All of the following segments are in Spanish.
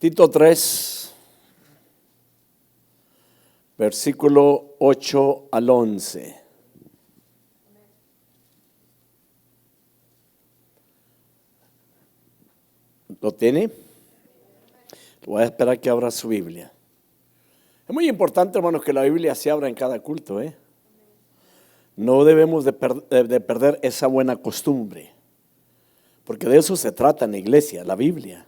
Tito 3, versículo 8 al 11. ¿Lo tiene? Voy a esperar que abra su Biblia. Es muy importante, hermanos, que la Biblia se abra en cada culto, No debemos de perder esa buena costumbre, porque de eso se trata en la iglesia, la Biblia.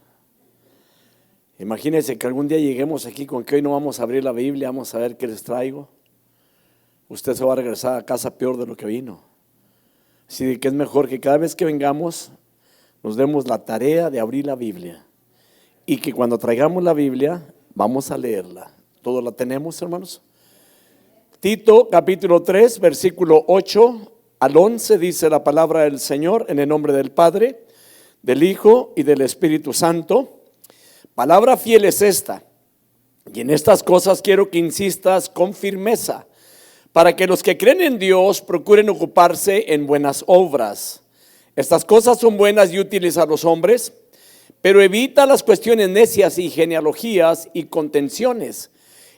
Imagínense que algún día lleguemos aquí con que hoy no vamos a abrir la Biblia, vamos a ver qué les traigo. Usted se va a regresar a casa peor de lo que vino. Así que es mejor que cada vez que vengamos nos demos la tarea de abrir la Biblia, y que cuando traigamos la Biblia vamos a leerla. ¿Todos la tenemos, hermanos? Tito capítulo 3 versículo 8 al 11 dice la palabra del Señor, en el nombre del Padre, del Hijo y del Espíritu Santo. Palabra fiel es esta, y en estas cosas quiero que insistas con firmeza, para que los que creen en Dios procuren ocuparse en buenas obras. Estas cosas son buenas y útiles a los hombres, pero evita las cuestiones necias y genealogías y contenciones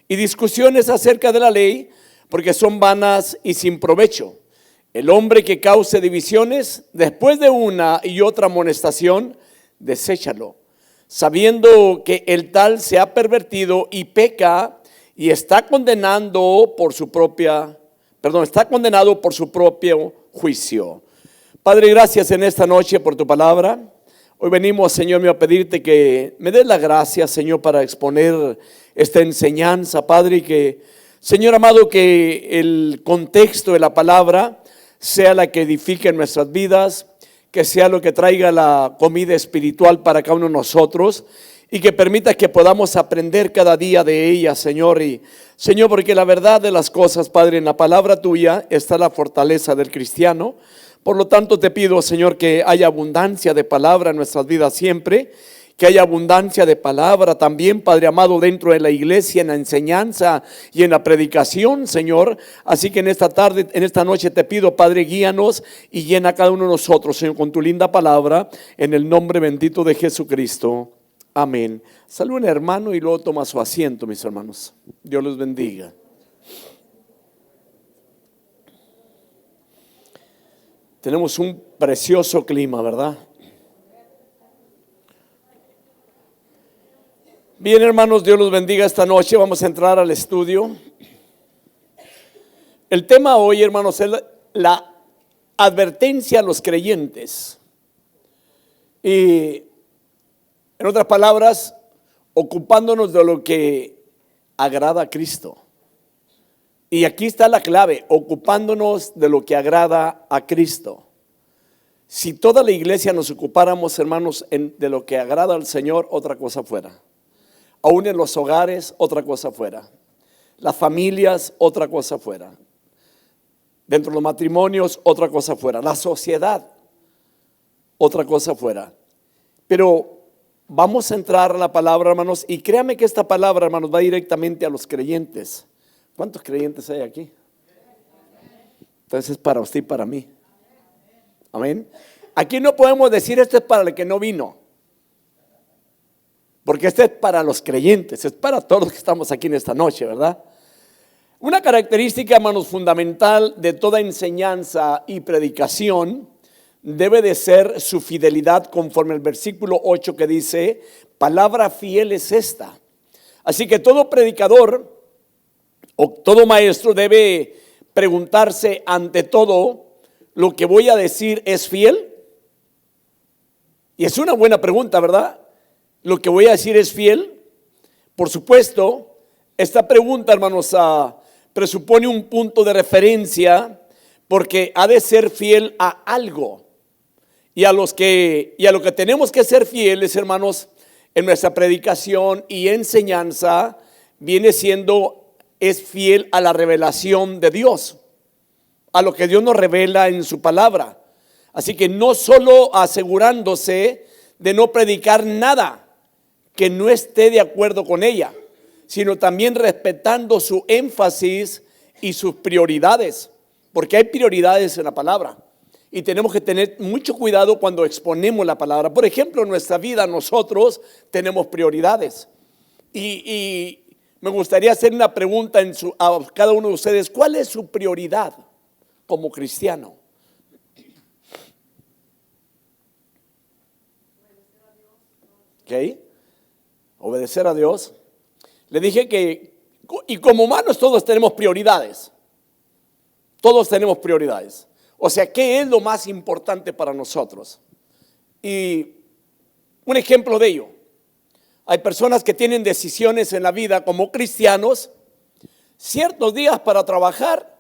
y discusiones acerca de la ley, porque son vanas y sin provecho. El hombre que cause divisiones, después de una y otra amonestación, deséchalo, sabiendo que el tal se ha pervertido y peca y está condenado por su propio juicio. Padre, gracias en esta noche por tu palabra. Hoy venimos, Señor mío, a pedirte que me des la gracia, Señor, para exponer esta enseñanza, Padre, y que, Señor amado, que el contexto de la palabra sea la que edifique nuestras vidas, que sea lo que traiga la comida espiritual para cada uno de nosotros, y que permita que podamos aprender cada día de ella, Señor. Y Señor, porque la verdad de las cosas, Padre, en la palabra tuya está la fortaleza del cristiano. Por lo tanto te pido, Señor, que haya abundancia de palabra en nuestras vidas siempre, que haya abundancia de palabra también, Padre amado, dentro de la iglesia, en la enseñanza y en la predicación, Señor. Así que en esta tarde, en esta noche te pido, Padre, guíanos y llena a cada uno de nosotros, Señor, con tu linda palabra, en el nombre bendito de Jesucristo. Amén. Saluden, hermano, y luego toma su asiento, mis hermanos. Dios los bendiga. Tenemos un precioso clima, ¿verdad? Bien, hermanos, Dios los bendiga esta noche. Vamos a entrar al estudio. El tema hoy, hermanos, es la advertencia a los creyentes. Y, en otras palabras, ocupándonos de lo que agrada a Cristo. Y aquí está la clave, ocupándonos de lo que agrada a Cristo. Si toda la iglesia nos ocupáramos, hermanos, de lo que agrada al Señor, otra cosa fuera. Aún en los hogares, otra cosa fuera. Las familias, otra cosa fuera. Dentro de los matrimonios, otra cosa fuera. La sociedad, otra cosa fuera. Pero vamos a entrar a la palabra, hermanos, y créame que esta palabra, hermanos, va directamente a los creyentes. ¿Cuántos creyentes hay aquí? Entonces es para usted y para mí. Amén. Aquí no podemos decir esto es para el que no vino, porque este es para los creyentes, es para todos los que estamos aquí en esta noche, ¿verdad? Una característica, hermanos, fundamental de toda enseñanza y predicación debe de ser su fidelidad, conforme al versículo 8 que dice, palabra fiel es esta. Así que todo predicador o todo maestro debe preguntarse ante todo, ¿lo que voy a decir es fiel? Y es una buena pregunta, ¿verdad? ¿Lo que voy a decir es fiel? Por supuesto, esta pregunta, hermanos, presupone un punto de referencia, porque ha de ser fiel a algo. Y a lo que tenemos que ser fieles, hermanos, en nuestra predicación y enseñanza, es fiel a la revelación de Dios, a lo que Dios nos revela en su palabra. Así que no solo asegurándose de no predicar nada que no esté de acuerdo con ella, sino también respetando su énfasis y sus prioridades, porque hay prioridades en la palabra. Y tenemos que tener mucho cuidado cuando exponemos la palabra. Por ejemplo, en nuestra vida nosotros tenemos prioridades. Y me gustaría hacer una pregunta a cada uno de ustedes. ¿Cuál es su prioridad como cristiano? ¿Ok? Obedecer a Dios. Le dije que, y como humanos todos tenemos prioridades. Todos tenemos prioridades. O sea, ¿qué es lo más importante para nosotros? Y un ejemplo de ello. Hay personas que tienen decisiones en la vida como cristianos, ciertos días para trabajar,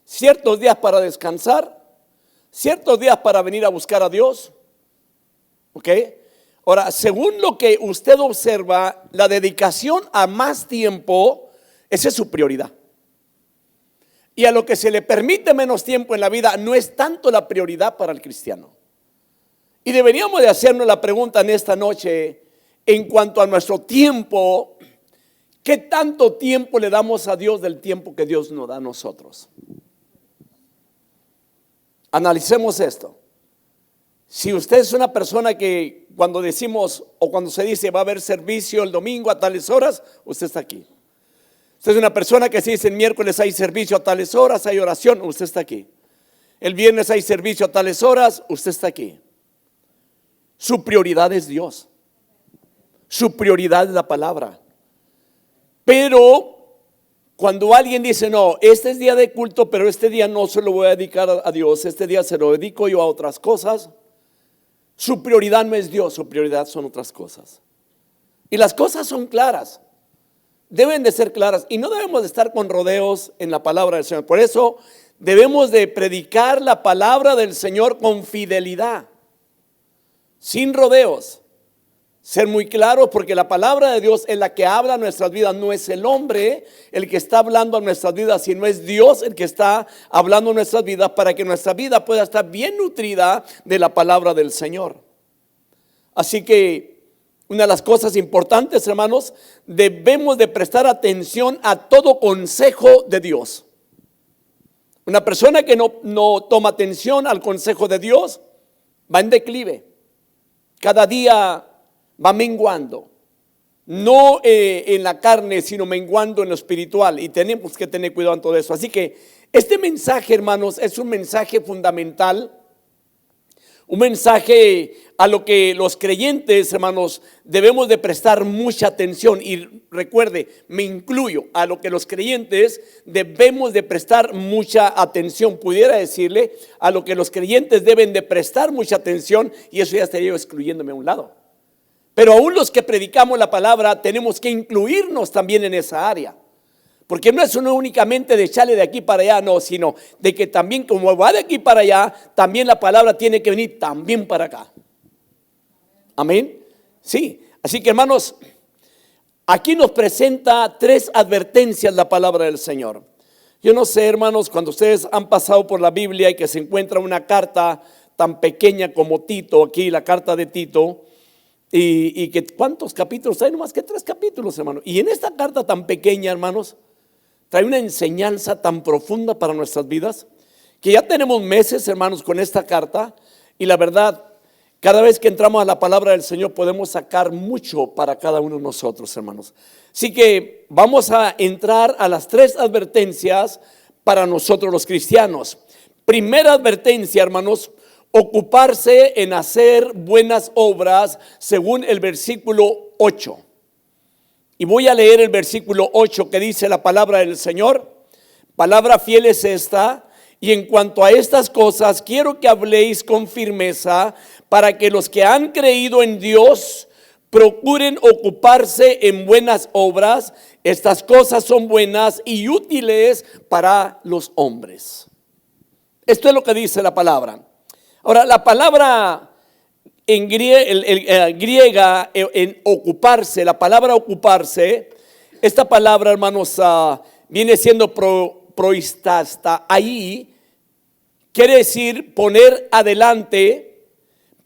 ciertos días para descansar, ciertos días para venir a buscar a Dios. ¿Ok? Ahora, según lo que usted observa, la dedicación a más tiempo, esa es su prioridad. Y a lo que se le permite menos tiempo en la vida no es tanto la prioridad para el cristiano. Y deberíamos de hacernos la pregunta en esta noche en cuanto a nuestro tiempo, ¿qué tanto tiempo le damos a Dios del tiempo que Dios nos da a nosotros? Analicemos esto. Si usted es una persona que cuando decimos o cuando se dice va a haber servicio el domingo a tales horas, usted está aquí. Usted es una persona que se dice el miércoles hay servicio a tales horas, hay oración, usted está aquí. El viernes hay servicio a tales horas, usted está aquí. Su prioridad es Dios. Su prioridad es la palabra. Pero cuando alguien dice, no, este es día de culto, pero este día no se lo voy a dedicar a Dios, este día se lo dedico yo a otras cosas, su prioridad no es Dios, su prioridad son otras cosas. Y las cosas son claras. Deben de ser claras y no debemos de estar con rodeos en la palabra del Señor. Por eso debemos de predicar la palabra del Señor con fidelidad, sin rodeos. Ser muy claros porque la palabra de Dios es la que habla a nuestras vidas. No es el hombre el que está hablando a nuestras vidas, sino es Dios el que está hablando a nuestras vidas para que nuestra vida pueda estar bien nutrida de la palabra del Señor. Así que una de las cosas importantes, hermanos, debemos de prestar atención a todo consejo de Dios. Una persona que no toma atención al consejo de Dios va en declive. Cada día va menguando, no en la carne, sino menguando en lo espiritual, y tenemos que tener cuidado en todo eso. Así que este mensaje, hermanos, es un mensaje fundamental, un mensaje a lo que los creyentes, hermanos, debemos de prestar mucha atención. Y recuerde, me incluyo, a lo que los creyentes debemos de prestar mucha atención. Pudiera decirle a lo que los creyentes deben de prestar mucha atención, y eso ya estaría excluyéndome a un lado. Pero aún los que predicamos la palabra tenemos que incluirnos también en esa área. Porque no es uno únicamente de echarle de aquí para allá, no, sino de que también como va de aquí para allá, también la palabra tiene que venir también para acá. Amén. Sí, así que hermanos, aquí nos presenta 3 advertencias la palabra del Señor. Yo no sé, hermanos, cuando ustedes han pasado por la Biblia y que se encuentra una carta tan pequeña como Tito, aquí la carta de Tito, y que ¿cuántos capítulos hay? No más que 3 capítulos, hermano. Y en esta carta tan pequeña, hermanos, trae una enseñanza tan profunda para nuestras vidas, que ya tenemos meses, hermanos, con esta carta, y la verdad, cada vez que entramos a la palabra del Señor podemos sacar mucho para cada uno de nosotros, hermanos. Así que vamos a entrar a las 3 advertencias para nosotros los cristianos. Primera advertencia, hermanos: ocuparse en hacer buenas obras, según el versículo 8. Y voy a leer el versículo 8 que dice la palabra del Señor. Palabra fiel es esta: y en cuanto a estas cosas quiero que habléis con firmeza, para que los que han creído en Dios procuren ocuparse en buenas obras. Estas cosas son buenas y útiles para los hombres. Esto es lo que dice la palabra. Ahora, la palabra en griega, en ocuparse, la palabra ocuparse, esta palabra, hermanos, viene siendo proistasta. Ahí quiere decir poner adelante,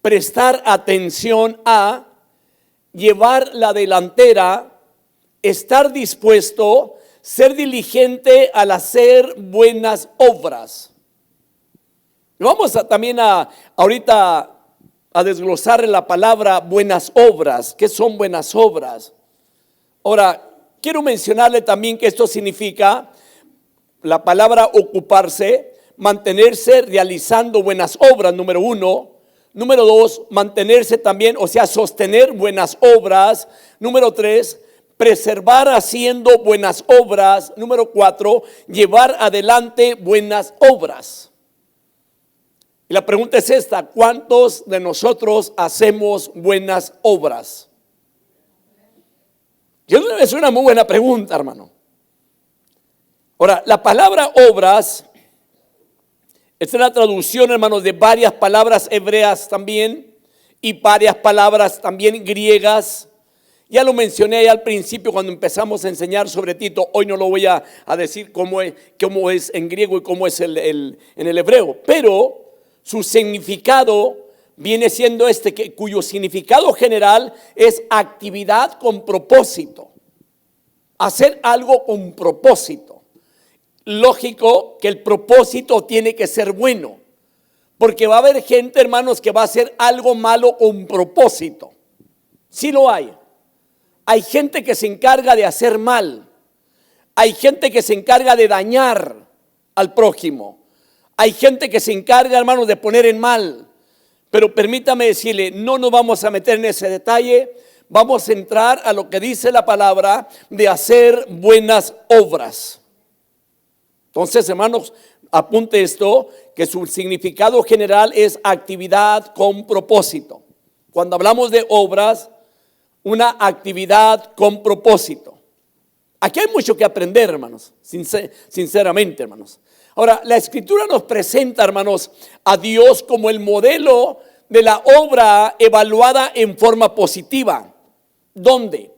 prestar atención a, llevar la delantera, estar dispuesto, ser diligente al hacer buenas obras. Vamos también ahorita a desglosar la palabra buenas obras. ¿Qué son buenas obras? Ahora, quiero mencionarle también que esto significa la palabra ocuparse, mantenerse realizando buenas obras, número uno. Número dos, mantenerse también, o sea, sostener buenas obras. Número tres, preservar haciendo buenas obras. Número cuatro, llevar adelante buenas obras. Y la pregunta es esta: ¿cuántos de nosotros hacemos buenas obras? Es una muy buena pregunta, hermano. Ahora, la palabra obras, esta es la traducción, hermanos, de varias palabras hebreas también y varias palabras también griegas. Ya lo mencioné al principio cuando empezamos a enseñar sobre Tito. Hoy no lo voy a decir cómo es en griego y cómo es en el hebreo, pero su significado viene siendo cuyo significado general es actividad con propósito. Hacer algo con propósito. Lógico que el propósito tiene que ser bueno, porque va a haber gente, hermanos, que va a hacer algo malo con propósito. Sí lo hay. Hay gente que se encarga de hacer mal. Hay gente que se encarga de dañar al prójimo. Hay gente que se encarga, hermanos, de poner en mal. Pero permítame decirle, no nos vamos a meter en ese detalle. Vamos a entrar a lo que dice la palabra de hacer buenas obras. Entonces, hermanos, apunte esto, que su significado general es actividad con propósito. Cuando hablamos de obras, una actividad con propósito. Aquí hay mucho que aprender, hermanos, sinceramente, hermanos. Ahora, la Escritura nos presenta, hermanos, a Dios como el modelo de la obra evaluada en forma positiva. ¿Dónde?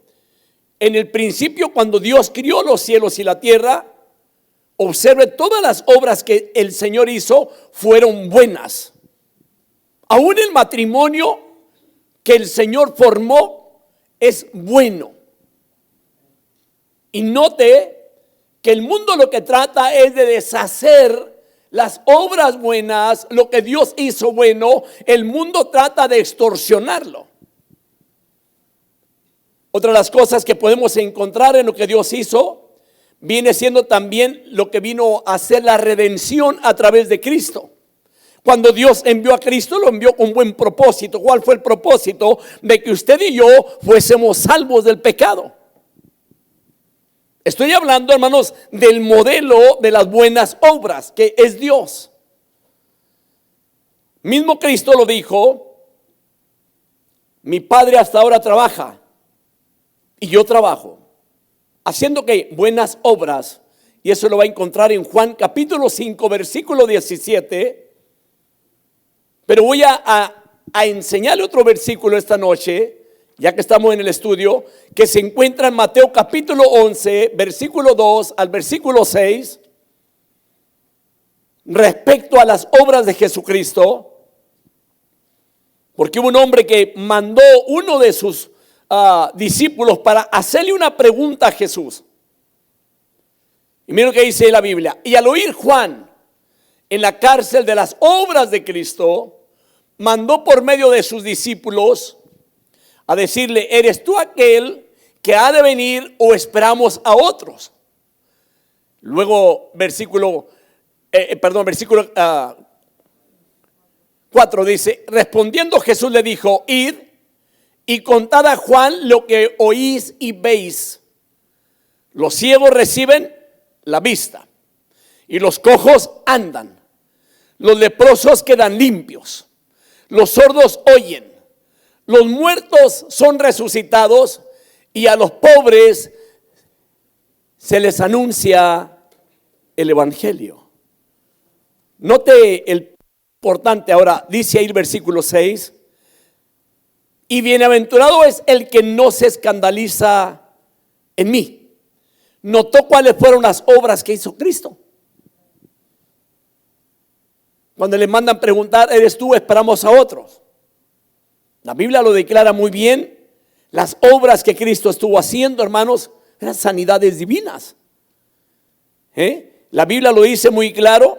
En el principio, cuando Dios crió los cielos y la tierra, observe, todas las obras que el Señor hizo fueron buenas. Aún el matrimonio que el Señor formó es bueno. Y note que el mundo lo que trata es de deshacer las obras buenas, lo que Dios hizo bueno. El mundo trata de extorsionarlo. Otra de las cosas que podemos encontrar en lo que Dios hizo viene siendo también lo que vino a hacer la redención a través de Cristo. Cuando Dios envió a Cristo, lo envió con buen propósito. ¿Cuál fue el propósito? De que usted y yo fuésemos salvos del pecado. Estoy hablando, hermanos, del modelo de las buenas obras, que es Dios. Mismo Cristo lo dijo: mi Padre hasta ahora trabaja y yo trabajo. Haciendo que buenas obras, y eso lo va a encontrar en Juan capítulo 5, versículo 17. Pero voy a enseñarle otro versículo esta noche, ya que estamos en el estudio, que se encuentra en Mateo capítulo 11, versículo 2 al versículo 6, respecto a las obras de Jesucristo. Porque hubo un hombre que mandó uno de sus discípulos para hacerle una pregunta a Jesús. Y miren lo que dice la Biblia: y al oír Juan en la cárcel de las obras de Cristo, mandó por medio de sus discípulos a decirle: ¿eres tú aquel que ha de venir o esperamos a otros? Luego versículo 4 dice: respondiendo Jesús le dijo: id y contad a Juan lo que oís y veis. Los ciegos reciben la vista y los cojos andan, los leprosos quedan limpios, los sordos oyen, los muertos son resucitados y a los pobres se les anuncia el evangelio. Note el importante ahora, dice ahí el versículo 6: y bienaventurado es el que no se escandaliza en mí. Notó cuáles fueron las obras que hizo Cristo. Cuando le mandan preguntar: ¿eres tú? Esperamos a otros. La Biblia lo declara muy bien. Las obras que Cristo estuvo haciendo, hermanos, eran sanidades divinas. La Biblia lo dice muy claro,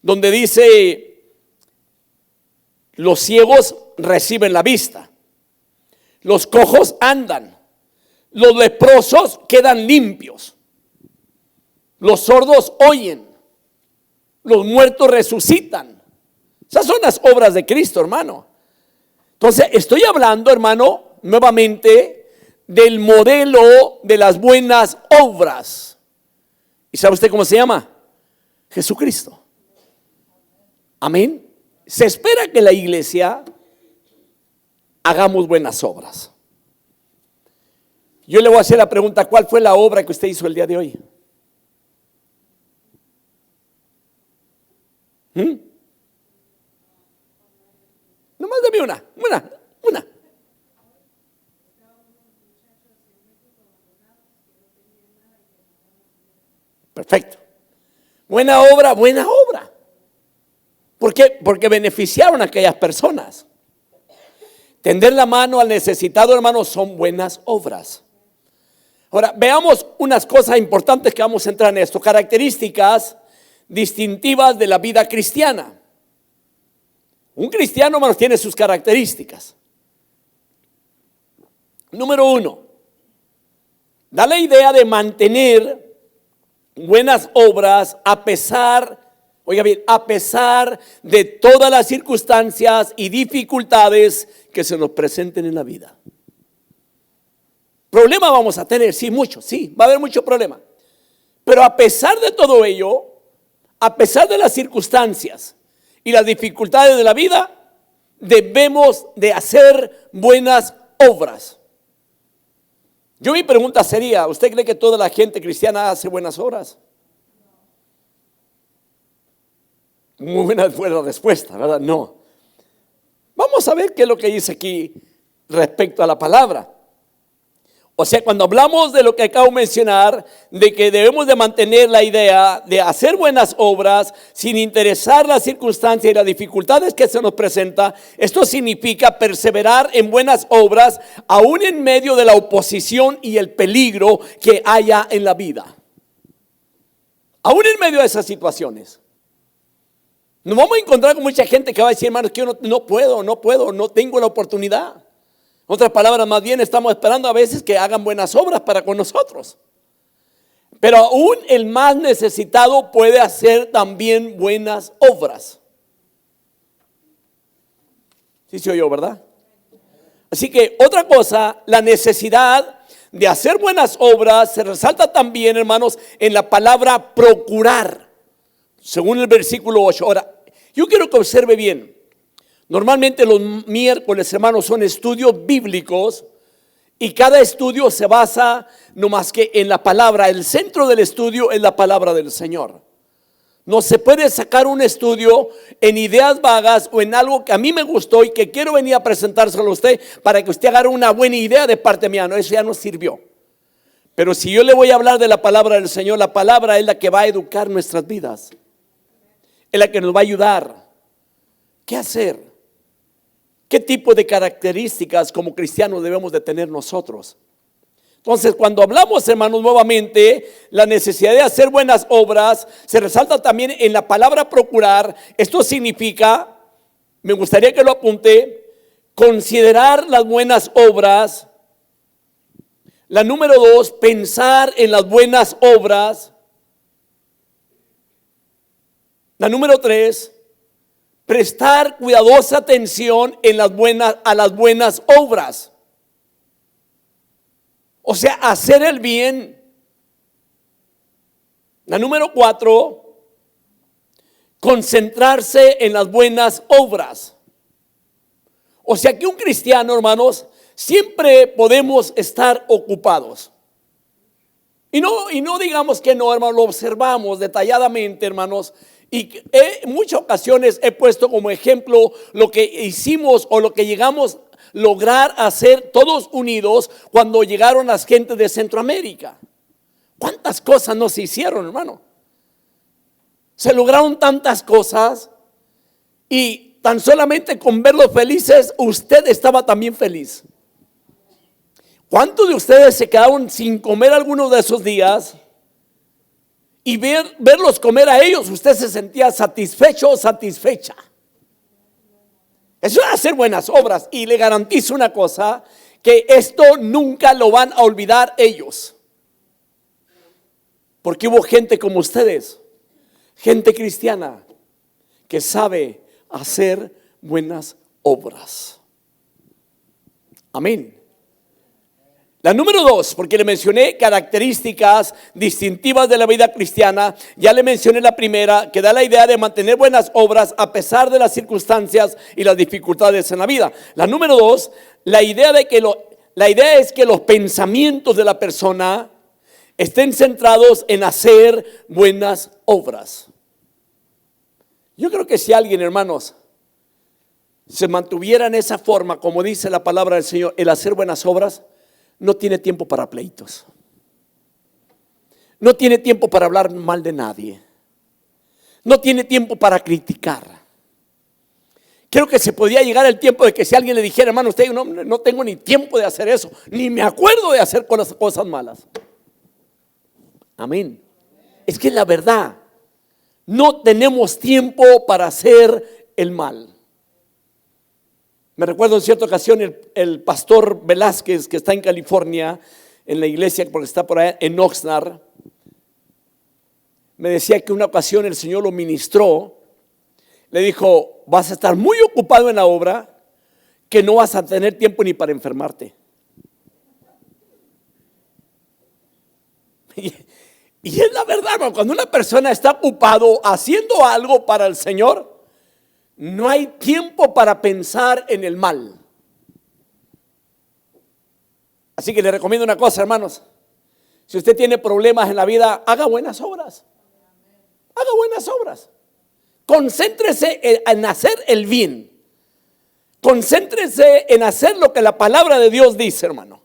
donde dice Los ciegos reciben la vista. Los cojos andan. Los leprosos quedan limpios. Los sordos oyen. Los muertos resucitan. Esas son las obras de Cristo, hermano. Entonces, estoy hablando, hermano, nuevamente del modelo de las buenas obras. ¿Y sabe usted cómo se llama? Jesucristo. Amén. Se espera que la iglesia hagamos buenas obras. Yo le voy a hacer la pregunta: ¿cuál fue la obra que usted hizo el día de hoy? Nomás dame una. Perfecto. Buena obra. ¿Por qué? Porque beneficiaron a aquellas personas. Tender la mano al necesitado, hermano, son buenas obras. Ahora, veamos unas cosas importantes que vamos a entrar en esto. Características distintivas de la vida cristiana. Un cristiano, hermano, tiene sus características. Número 1, da la idea de mantener buenas obras a pesar, oiga bien, a pesar de todas las circunstancias y dificultades que se nos presenten en la vida. Problema vamos a tener, sí, mucho, sí, va a haber mucho problema. Pero a pesar de todo ello, a pesar de las circunstancias y las dificultades de la vida, debemos de hacer buenas obras. Mi pregunta sería: ¿usted cree que toda la gente cristiana hace buenas obras? Muy buena fue la respuesta, ¿verdad? No. Vamos a ver qué es lo que dice aquí respecto a la palabra. O sea, cuando hablamos de lo que acabo de mencionar, de que debemos de mantener la idea de hacer buenas obras sin interesar las circunstancias y las dificultades que se nos presenta, esto significa perseverar en buenas obras aún en medio de la oposición y el peligro que haya en la vida. Aún en medio de esas situaciones. Nos vamos a encontrar con mucha gente que va a decir: hermano, que yo no puedo, no tengo la oportunidad. En otras palabras, más bien estamos esperando a veces que hagan buenas obras para con nosotros. Pero aún el más necesitado puede hacer también buenas obras. Sí se oyó, ¿verdad? Así que otra cosa, la necesidad de hacer buenas obras se resalta también, hermanos, en la palabra procurar, según el versículo 8. Ahora, yo quiero que observe bien. Normalmente los miércoles, hermanos, son estudios bíblicos y cada estudio se basa no más que en la palabra. El centro del estudio es la palabra del Señor. No se puede sacar un estudio en ideas vagas o en algo que a mí me gustó y que quiero venir a presentárselo a usted para que usted haga una buena idea de parte mía. No, eso ya no sirvió. Pero si yo le voy a hablar de la palabra del Señor, la palabra es la que va a educar nuestras vidas. Es la que nos va a ayudar. ¿Qué hacer? ¿Qué tipo de características como cristianos debemos de tener nosotros? Entonces, cuando hablamos, hermanos, nuevamente, la necesidad de hacer buenas obras se resalta también en la palabra procurar. Esto significa, me gustaría que lo apunte, considerar las buenas obras. La número 2, pensar en las buenas obras. La número 3, prestar cuidadosa atención a las buenas obras. O sea, hacer el bien. La número 4, concentrarse en las buenas obras. O sea que un cristiano, hermanos, siempre podemos estar ocupados. Y no digamos que no, hermanos, lo observamos detalladamente, hermanos. Y en muchas ocasiones he puesto como ejemplo lo que hicimos o lo que llegamos a lograr hacer todos unidos cuando llegaron las gentes de Centroamérica. ¿Cuántas cosas no se hicieron, hermano? Se lograron tantas cosas y tan solamente con verlos felices, usted estaba también feliz. ¿Cuántos de ustedes se quedaron sin comer algunos de esos días? Y verlos comer a ellos, usted se sentía satisfecho o satisfecha. Eso es hacer buenas obras. Y le garantizo una cosa, que esto nunca lo van a olvidar ellos. Porque hubo gente como ustedes, gente cristiana, que sabe hacer buenas obras. Amén. La número 2, porque le mencioné características distintivas de la vida cristiana. Ya le mencioné la primera, que da la idea de mantener buenas obras a pesar de las circunstancias y las dificultades en la vida. La número 2, la idea es que los pensamientos de la persona estén centrados en hacer buenas obras. Yo creo que si alguien, hermanos, se mantuviera en esa forma, como dice la palabra del Señor, el hacer buenas obras, no tiene tiempo para pleitos. No tiene tiempo para hablar mal de nadie. No tiene tiempo para criticar. Creo que se podía llegar el tiempo de que si alguien le dijera, hermano, usted no tengo ni tiempo de hacer eso, ni me acuerdo de hacer cosas malas. Amén. Es que la verdad, no tenemos tiempo para hacer el mal. Me recuerdo en cierta ocasión el pastor Velázquez, que está en California, en la iglesia, porque está por allá en Oxnard, me decía que una ocasión el Señor lo ministró. Le dijo, vas a estar muy ocupado en la obra, que no vas a tener tiempo ni para enfermarte. Y es la verdad, hermano, cuando una persona está ocupado haciendo algo para el Señor, no hay tiempo para pensar en el mal. Así que le recomiendo una cosa, hermanos. Si usted tiene problemas en la vida, haga buenas obras. Haga buenas obras. Concéntrese en hacer el bien. Concéntrese en hacer lo que la palabra de Dios dice, hermano.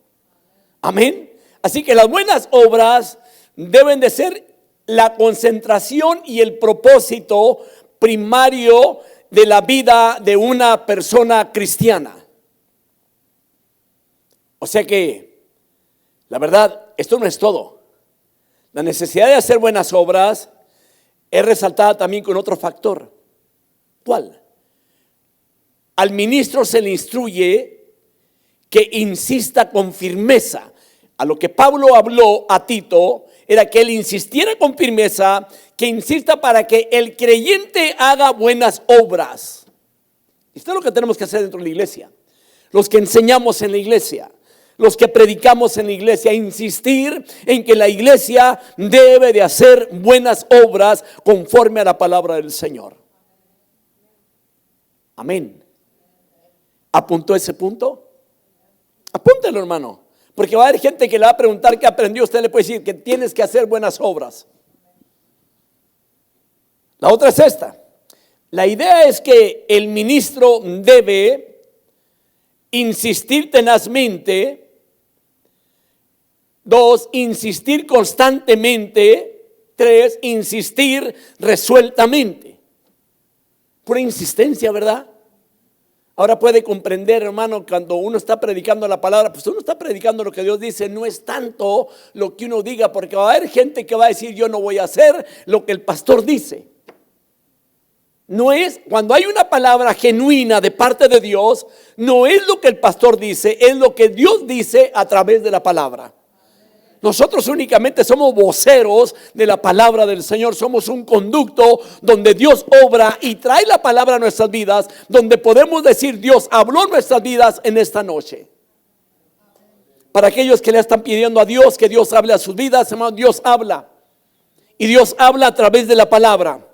Amén. Así que las buenas obras deben de ser la concentración y el propósito primario de la vida de una persona cristiana. O sea que, la verdad, esto no es todo. La necesidad de hacer buenas obras es resaltada también con otro factor. ¿Cuál? Al ministro se le instruye que insista con firmeza. A lo que Pablo habló a Tito era que él insistiera con firmeza, que insista para que el creyente haga buenas obras. Esto es lo que tenemos que hacer dentro de la iglesia. Los que enseñamos en la iglesia, los que predicamos en la iglesia, insistir en que la iglesia debe de hacer buenas obras conforme a la palabra del Señor. Amén. ¿Apuntó ese punto? Apúntelo, hermano. Porque va a haber gente que le va a preguntar qué aprendió. Usted le puede decir que tienes que hacer buenas obras. La otra es esta. La idea es que el ministro debe insistir tenazmente. 2, insistir constantemente. 3, insistir resueltamente. Pura insistencia, ¿verdad? Ahora puede comprender, hermano, cuando uno está predicando la palabra, pues uno está predicando lo que Dios dice, no es tanto lo que uno diga, porque va a haber gente que va a decir, yo no voy a hacer lo que el pastor dice. No es, cuando hay una palabra genuina de parte de Dios, no es lo que el pastor dice, es lo que Dios dice a través de la palabra. Nosotros únicamente somos voceros de la palabra del Señor. Somos un conducto donde Dios obra y trae la palabra a nuestras vidas, donde podemos decir, Dios habló en nuestras vidas en esta noche. Para aquellos que le están pidiendo a Dios que Dios hable a sus vidas, hermanos, Dios habla. Y Dios habla a través de la palabra.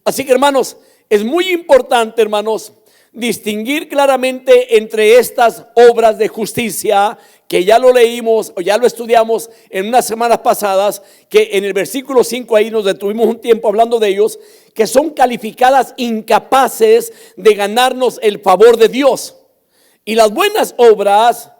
Así que, hermanos, es muy importante, hermanos, distinguir claramente entre estas obras de justicia, que ya lo leímos o ya lo estudiamos en unas semanas pasadas, que en el versículo 5 ahí nos detuvimos un tiempo hablando de ellos, que son calificadas incapaces de ganarnos el favor de Dios. Y las buenas obras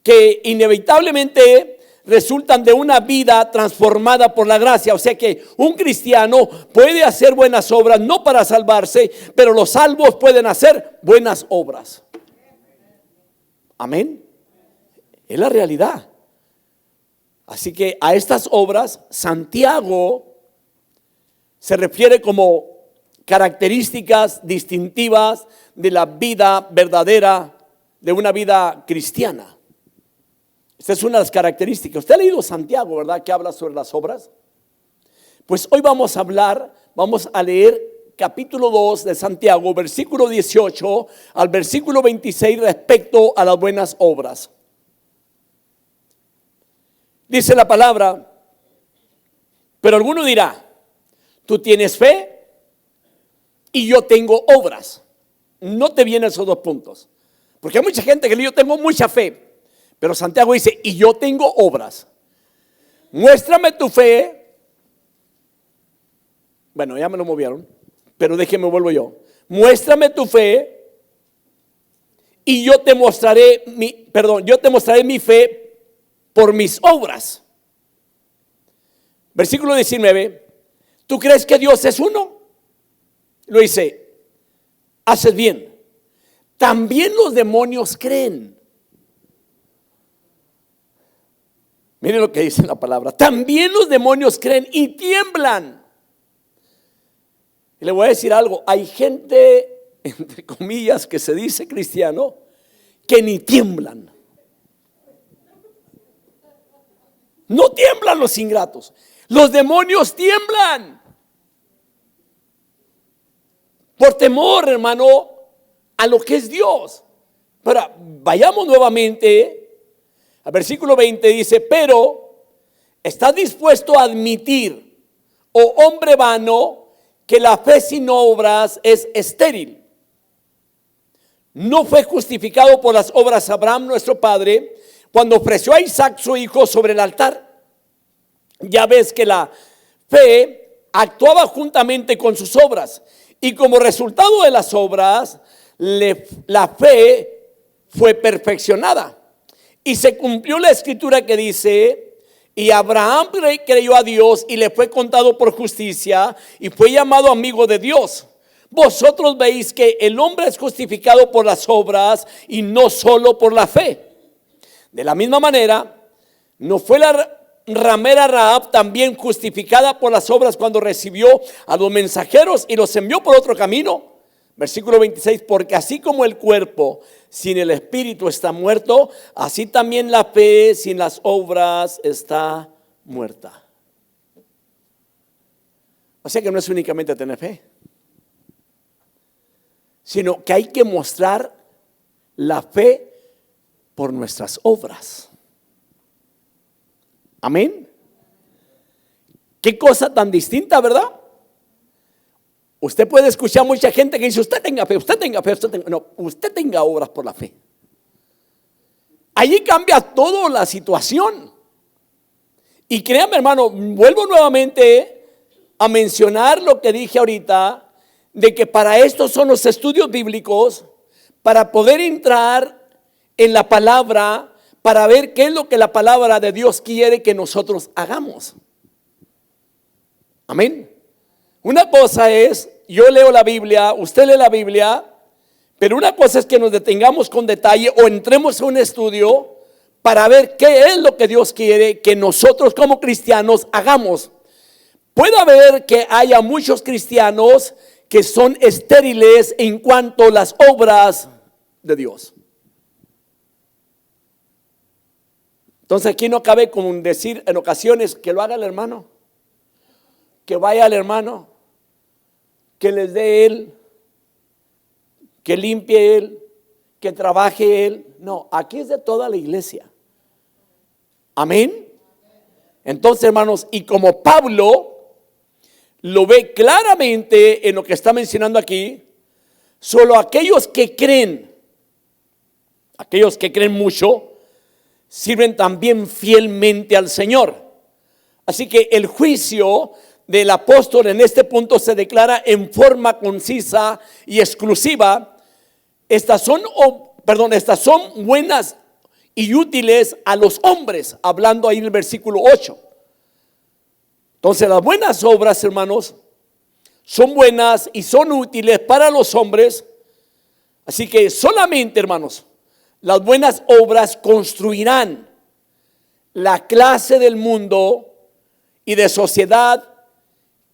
que inevitablemente resultan de una vida transformada por la gracia. O sea que un cristiano puede hacer buenas obras, no para salvarse, pero los salvos pueden hacer buenas obras. Amén. Es la realidad. Así que a estas obras Santiago se refiere como características distintivas de la vida verdadera, de una vida cristiana. Esta es una de las características. Usted ha leído Santiago, ¿verdad? Que habla sobre las obras. Pues hoy vamos a leer capítulo 2 de Santiago, versículo 18 al versículo 26 respecto a las buenas obras. Dice la palabra, pero alguno dirá, tú tienes fe y yo tengo obras. No te vienen esos dos puntos. Porque hay mucha gente que dice, yo tengo mucha fe. Pero Santiago dice, y yo tengo obras. Muéstrame tu fe. Bueno, ya me lo movieron, pero déjeme vuelvo yo. Muéstrame tu fe y yo te mostraré mi fe por mis obras. Versículo 19. ¿Tú crees que Dios es uno? Lo dice, haces bien. También los demonios creen. Miren lo que dice la palabra. También los demonios creen y tiemblan. Y le voy a decir algo. Hay gente, entre comillas, que se dice cristiano, que ni tiemblan. No tiemblan los ingratos. Los demonios tiemblan. Por temor, hermano, a lo que es Dios. Pero vayamos nuevamente al versículo 20. Dice, pero ¿estás dispuesto a admitir, oh hombre vano, que la fe sin obras es estéril? ¿No fue justificado por las obras Abraham nuestro padre cuando ofreció a Isaac su hijo sobre el altar? Ya ves que la fe actuaba juntamente con sus obras, y como resultado de las obras, la fe fue perfeccionada. Y se cumplió la escritura que dice, y Abraham creyó a Dios y le fue contado por justicia y fue llamado amigo de Dios. Vosotros veis que el hombre es justificado por las obras y no solo por la fe. De la misma manera, ¿no fue la ramera Rahab también justificada por las obras cuando recibió a los mensajeros y los envió por otro camino? Versículo 26, porque así como el cuerpo sin el espíritu está muerto, así también la fe sin las obras está muerta. O sea que no es únicamente tener fe, sino que hay que mostrar la fe por nuestras obras. Amén. Qué cosa tan distinta, ¿verdad? Usted puede escuchar mucha gente que dice, usted tenga fe, usted tenga fe, no, usted tenga obras por la fe. Allí cambia toda la situación. Y créanme, hermano, vuelvo nuevamente a mencionar lo que dije ahorita, de que para esto son los estudios bíblicos, para poder entrar en la palabra, para ver qué es lo que la palabra de Dios quiere que nosotros hagamos. Amén. Una cosa es, yo leo la Biblia, usted lee la Biblia, pero una cosa es que nos detengamos con detalle o entremos en un estudio para ver qué es lo que Dios quiere que nosotros como cristianos hagamos. Puede haber que haya muchos cristianos que son estériles en cuanto a las obras de Dios. Entonces aquí no cabe como decir en ocasiones que lo haga el hermano, que vaya al hermano, que les dé él, que limpie él, que trabaje él. No, aquí es de toda la iglesia. Amén. Entonces, hermanos, y como Pablo lo ve claramente en lo que está mencionando aquí, solo aquellos que creen mucho, sirven también fielmente al Señor. Así que el juicio del apóstol en este punto se declara en forma concisa y exclusiva. Estas son buenas y útiles a los hombres, hablando ahí en el versículo 8. Entonces las buenas obras, hermanos, son buenas y son útiles para los hombres. Así que solamente, hermanos, las buenas obras construirán la clase del mundo y de sociedad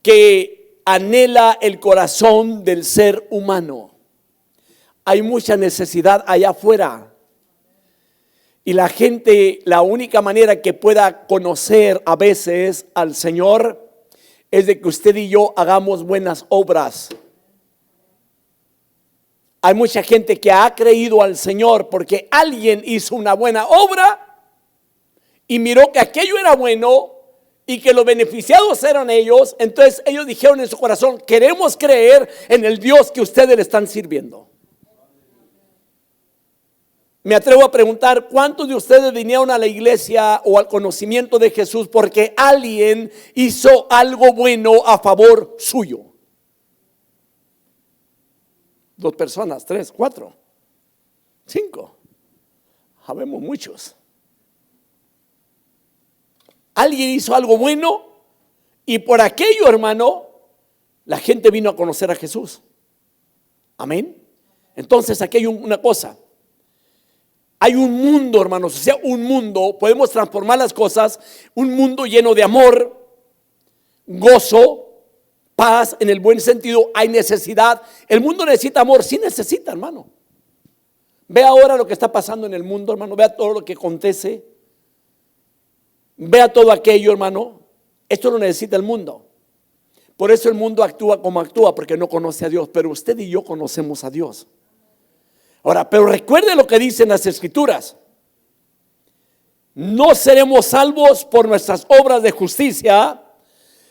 que anhela el corazón del ser humano. Hay mucha necesidad allá afuera. Y la gente, la única manera que pueda conocer a veces al Señor es de que usted y yo hagamos buenas obras. Hay mucha gente que ha creído al Señor porque alguien hizo una buena obra y miró que aquello era bueno y que los beneficiados eran ellos. Entonces ellos dijeron en su corazón: queremos creer en el Dios que ustedes le están sirviendo. Me atrevo a preguntar: ¿cuántos de ustedes vinieron a la iglesia o al conocimiento de Jesús porque alguien hizo algo bueno a favor suyo? 2 personas, 3, 4, 5. Sabemos muchos. Alguien hizo algo bueno y por aquello, hermano, la gente vino a conocer a Jesús. Amén. Entonces aquí hay una cosa. Hay un mundo, hermanos, o sea, un mundo, podemos transformar las cosas, un mundo lleno de amor, gozo, paz, en el buen sentido. Hay necesidad. El mundo necesita amor, sí necesita, hermano. Ve ahora lo que está pasando en el mundo, hermano. Vea todo lo que acontece. Vea todo aquello, hermano. Esto lo necesita el mundo. Por eso el mundo actúa como actúa, porque no conoce a Dios. Pero usted y yo conocemos a Dios. Ahora, pero recuerde lo que dicen las Escrituras. No seremos salvos por nuestras obras de justicia.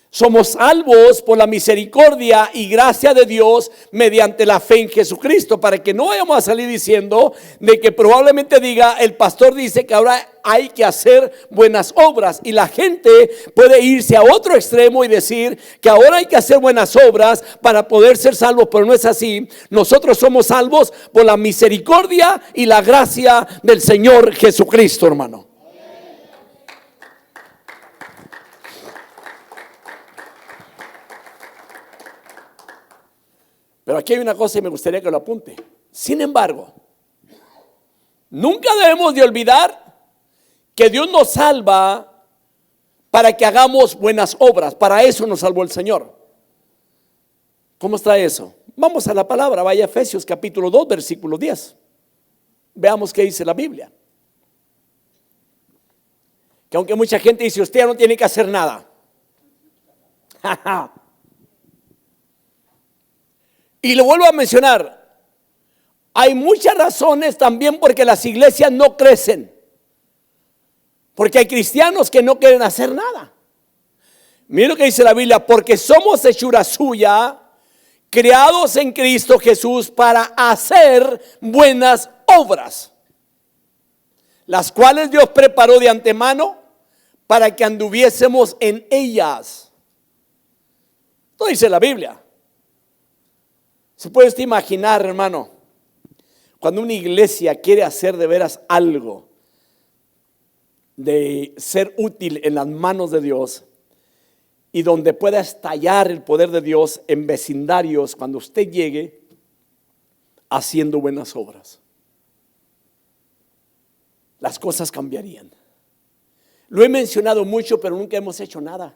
Somos salvos por la misericordia y gracia de Dios mediante la fe en Jesucristo. Para que no vayamos a salir diciendo de que probablemente diga: el pastor dice que ahora hay que hacer buenas obras. Y la gente puede irse a otro extremo y decir que ahora hay que hacer buenas obras para poder ser salvos. Pero no es así. Nosotros somos salvos por la misericordia y la gracia del Señor Jesucristo, hermano. Pero aquí hay una cosa y me gustaría que lo apunte. Sin embargo, nunca debemos de olvidar que Dios nos salva para que hagamos buenas obras. Para eso nos salvó el Señor. ¿Cómo está eso? Vamos a la palabra. Vaya a Efesios capítulo 2, versículo 10. Veamos qué dice la Biblia. Que aunque mucha gente dice: usted ya no tiene que hacer nada. Y lo vuelvo a mencionar, hay muchas razones también porque las iglesias no crecen. Porque hay cristianos que no quieren hacer nada. Mira lo que dice la Biblia: porque somos hechura suya, creados en Cristo Jesús para hacer buenas obras, las cuales Dios preparó de antemano para que anduviésemos en ellas. Esto dice la Biblia. ¿Se puede usted imaginar, hermano, cuando una iglesia quiere hacer de veras algo, de ser útil en las manos de Dios y donde pueda estallar el poder de Dios en vecindarios cuando usted llegue haciendo buenas obras? Las cosas cambiarían. Lo he mencionado mucho, pero nunca hemos hecho nada.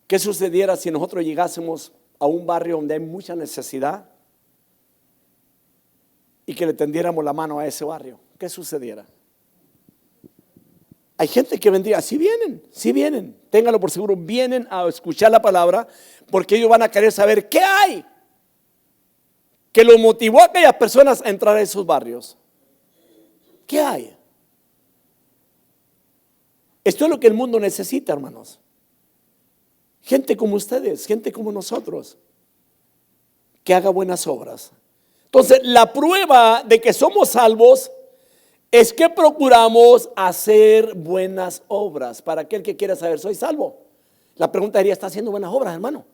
¿Qué sucediera si nosotros llegásemos a un barrio donde hay mucha necesidad y que le tendiéramos la mano a ese barrio? ¿Qué sucediera? Hay gente que vendría, sí vienen, ténganlo por seguro, vienen a escuchar la palabra porque ellos van a querer saber qué hay que lo motivó a aquellas personas a entrar a esos barrios. ¿Qué hay? Esto es lo que el mundo necesita, hermanos. Gente como ustedes, gente como nosotros, que haga buenas obras. Entonces, la prueba de que somos salvos es que procuramos hacer buenas obras. Para aquel que quiera saber, ¿soy salvo? La pregunta sería: ¿está haciendo buenas obras, hermano?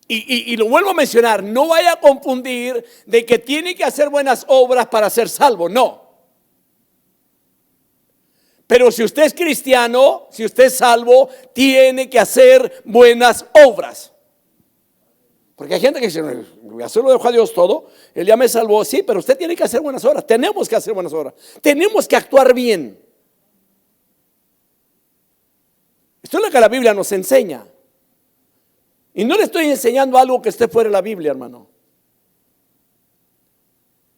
Y lo vuelvo a mencionar, no vaya a confundir de que tiene que hacer buenas obras para ser salvo, no. Pero si usted es cristiano, si usted es salvo, tiene que hacer buenas obras. Porque hay gente que dice: ya se lo dejo a Dios todo, Él ya me salvó. Sí, pero usted tiene que hacer buenas obras. Tenemos que hacer buenas obras. Tenemos que actuar bien. Esto es lo que la Biblia nos enseña. Y no le estoy enseñando algo que esté fuera de la Biblia, hermano.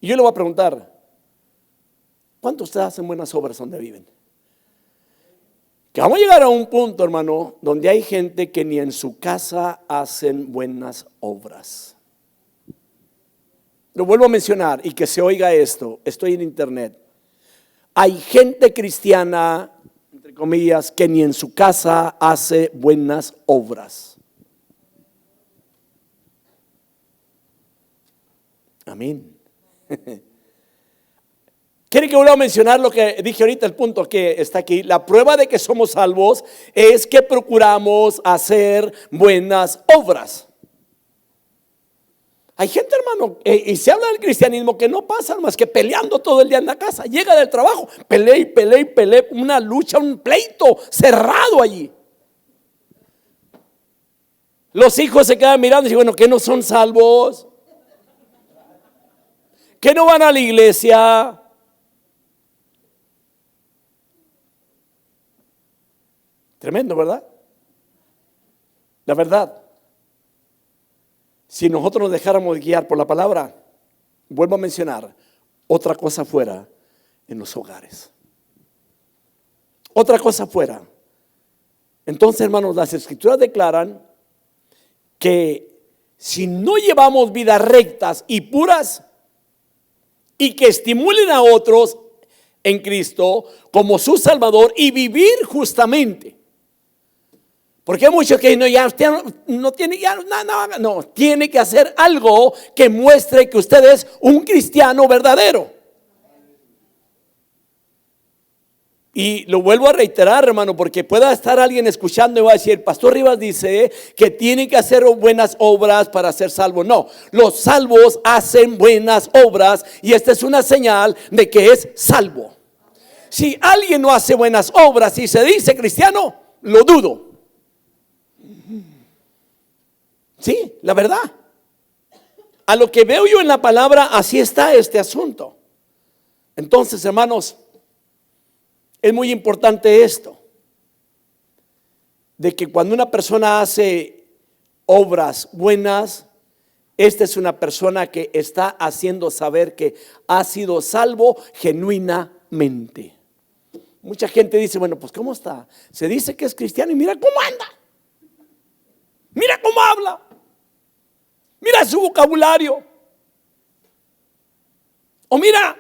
Y yo le voy a preguntar, ¿cuántos de ustedes hacen buenas obras donde viven? Que vamos a llegar a un punto, hermano, donde hay gente que ni en su casa hacen buenas obras. Lo vuelvo a mencionar y que se oiga esto. Estoy en internet. Hay gente cristiana, entre comillas, que ni en su casa hace buenas obras. Amén. ¿Quiere que vuelva a mencionar lo que dije ahorita, el punto que está aquí? La prueba de que somos salvos es que procuramos hacer buenas obras. Hay gente, hermano, y se habla del cristianismo que no pasa más que peleando todo el día en la casa. Llega del trabajo, pelea y pelea y pelea, una lucha, un pleito cerrado allí. Los hijos se quedan mirando y dicen, bueno, ¿qué no son salvos? ¿Qué no van a la iglesia? Tremendo, ¿verdad? La verdad, si nosotros nos dejáramos guiar por la palabra, vuelvo a mencionar, otra cosa fuera en los hogares. Otra cosa fuera. Entonces, hermanos, las escrituras declaran que si no llevamos vidas rectas y puras y que estimulen a otros en Cristo como su Salvador y vivir justamente. Porque hay muchos que no, ya usted no tiene, ya no, tiene que hacer algo que muestre que usted es un cristiano verdadero. Y lo vuelvo a reiterar, hermano, porque pueda estar alguien escuchando y va a decir, el pastor Rivas dice que tiene que hacer buenas obras para ser salvo. No, los salvos hacen buenas obras y esta es una señal de que es salvo. Si alguien no hace buenas obras y se dice cristiano, lo dudo. Sí, la verdad. A lo que veo yo en la palabra, así está este asunto. Entonces, hermanos, es muy importante esto, de que cuando una persona hace obras buenas, esta es una persona que está haciendo saber que ha sido salvo genuinamente. Mucha gente dice, bueno, pues ¿cómo está? Se dice que es cristiano y mira cómo anda. Mira cómo habla. Mira su vocabulario. O mira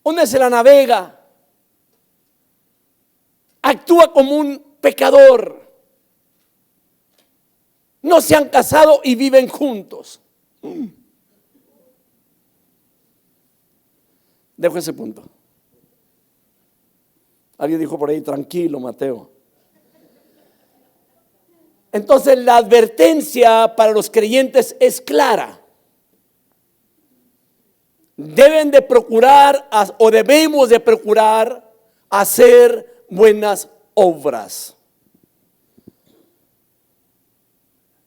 dónde se la navega. Actúa como un pecador. No se han casado y viven juntos. Dejo ese punto. Alguien dijo por ahí, tranquilo, Mateo. Entonces la advertencia para los creyentes es clara. Deben de procurar o debemos de procurar hacer buenas obras.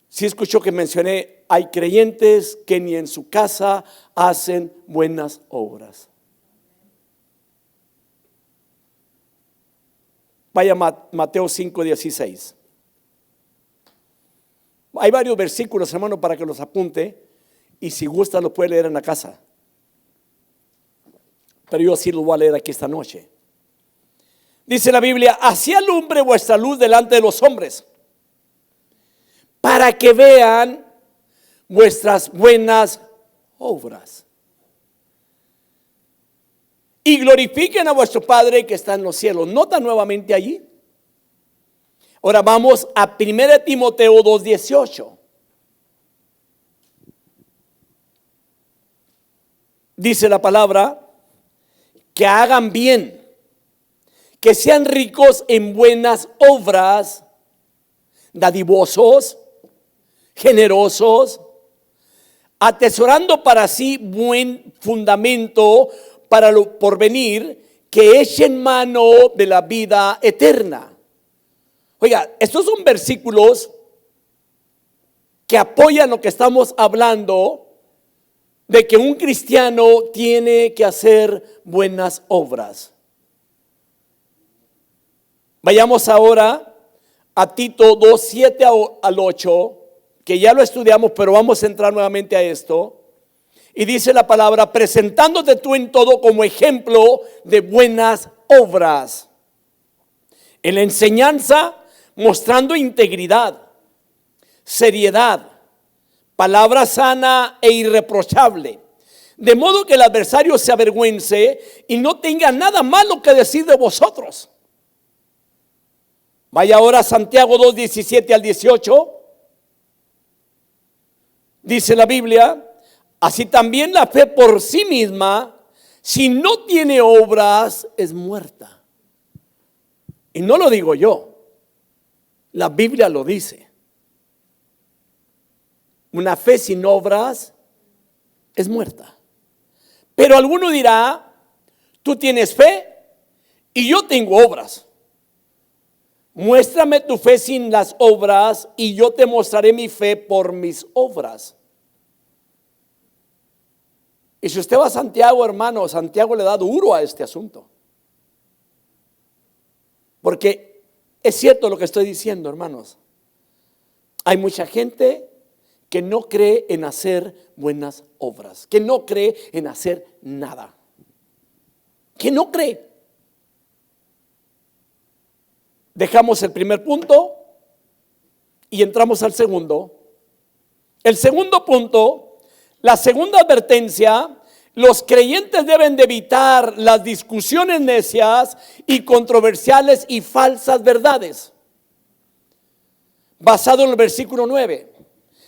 Si escuchó que mencioné, hay creyentes que ni en su casa hacen buenas obras. Vaya Mateo 5:16. Hay varios versículos, hermano, para que los apunte y si gusta lo puede leer en la casa. Pero yo sí lo voy a leer aquí esta noche. Dice la Biblia, así alumbre vuestra luz delante de los hombres, para que vean vuestras buenas obras y glorifiquen a vuestro Padre que está en los cielos. Nota nuevamente allí. Ahora vamos a 1 Timoteo 2:18. Dice la palabra, que hagan bien, que sean ricos en buenas obras, dadivosos, generosos, atesorando para sí buen fundamento para lo porvenir, que echen mano de la vida eterna. Oiga, estos son versículos que apoyan lo que estamos hablando de que un cristiano tiene que hacer buenas obras. Vayamos ahora a Tito 2, 7 al 8, que ya lo estudiamos, pero vamos a entrar nuevamente a esto. Y dice la palabra: presentándote tú en todo como ejemplo de buenas obras, en la enseñanza mostrando integridad, seriedad, palabra sana e irreprochable, de modo que el adversario se avergüence y no tenga nada malo que decir de vosotros. Vaya ahora a Santiago 2, 17 al 18. Dice la Biblia: así también la fe por sí misma, si no tiene obras, es muerta. Y no lo digo yo, la Biblia lo dice. Una fe sin obras es muerta. Pero alguno dirá: tú tienes fe y yo tengo obras. Muéstrame tu fe sin las obras y yo te mostraré mi fe por mis obras. Y si usted va a Santiago, hermano, Santiago le da duro a este asunto. Porque es cierto lo que estoy diciendo, hermanos. Hay mucha gente que no cree en hacer buenas obras, que no cree en hacer nada, que no cree. Dejamos el primer punto y entramos al segundo. El segundo punto, la segunda advertencia: los creyentes deben de evitar las discusiones necias y controversiales y falsas verdades. Basado en el versículo 9.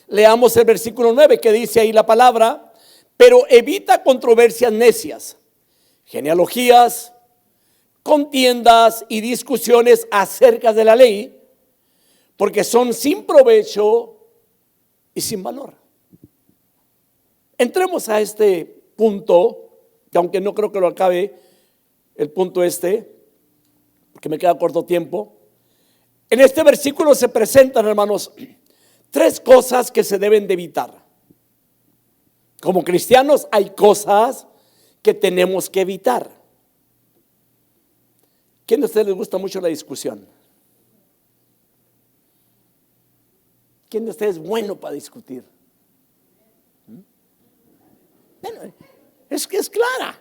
Leamos el versículo 9 que dice ahí la palabra: pero evita controversias necias, genealogías, contiendas y discusiones acerca de la ley, porque son sin provecho y sin valor. Entremos a este punto, que aunque no creo que lo acabe el punto porque me queda corto tiempo. En este versículo se presentan, hermanos, tres cosas que se deben de evitar. Como cristianos hay cosas que tenemos que evitar. ¿Quién de ustedes les gusta mucho la discusión? ¿Quién de ustedes es bueno para discutir? Bueno, es que es clara.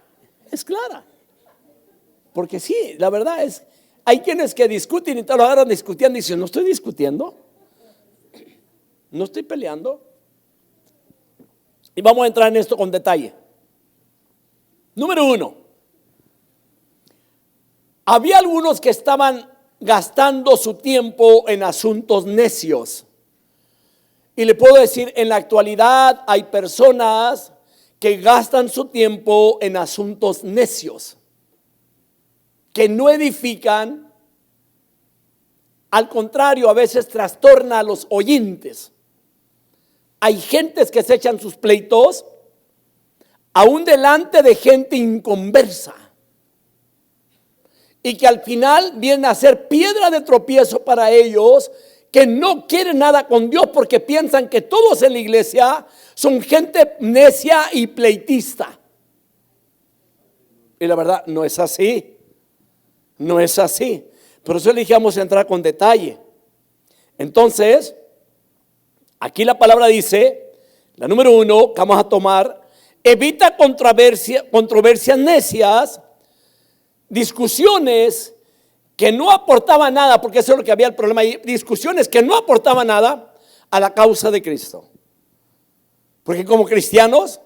Porque sí, la verdad es, hay quienes que discuten y te lo agarran discutiendo y dicen: no estoy discutiendo, no estoy peleando. Y vamos a entrar en esto con detalle. Número 1. Había algunos que estaban gastando su tiempo en asuntos necios. Y le puedo decir, en la actualidad hay personas que gastan su tiempo en asuntos necios, que no edifican, al contrario, a veces trastorna a los oyentes. Hay gentes que se echan sus pleitos aún delante de gente inconversa, y que al final vienen a ser piedra de tropiezo para ellos, que no quieren nada con Dios porque piensan que todos en la iglesia son gente necia y pleitista. Y la verdad no es así. No es así. Por eso le dije: vamos a entrar con detalle. Entonces, aquí la palabra dice, la número 1 que vamos a tomar: evita controversias necias, discusiones que no aportaban nada, porque eso es lo que había el problema ahí, discusiones que no aportaban nada a la causa de Cristo. Porque como cristianos,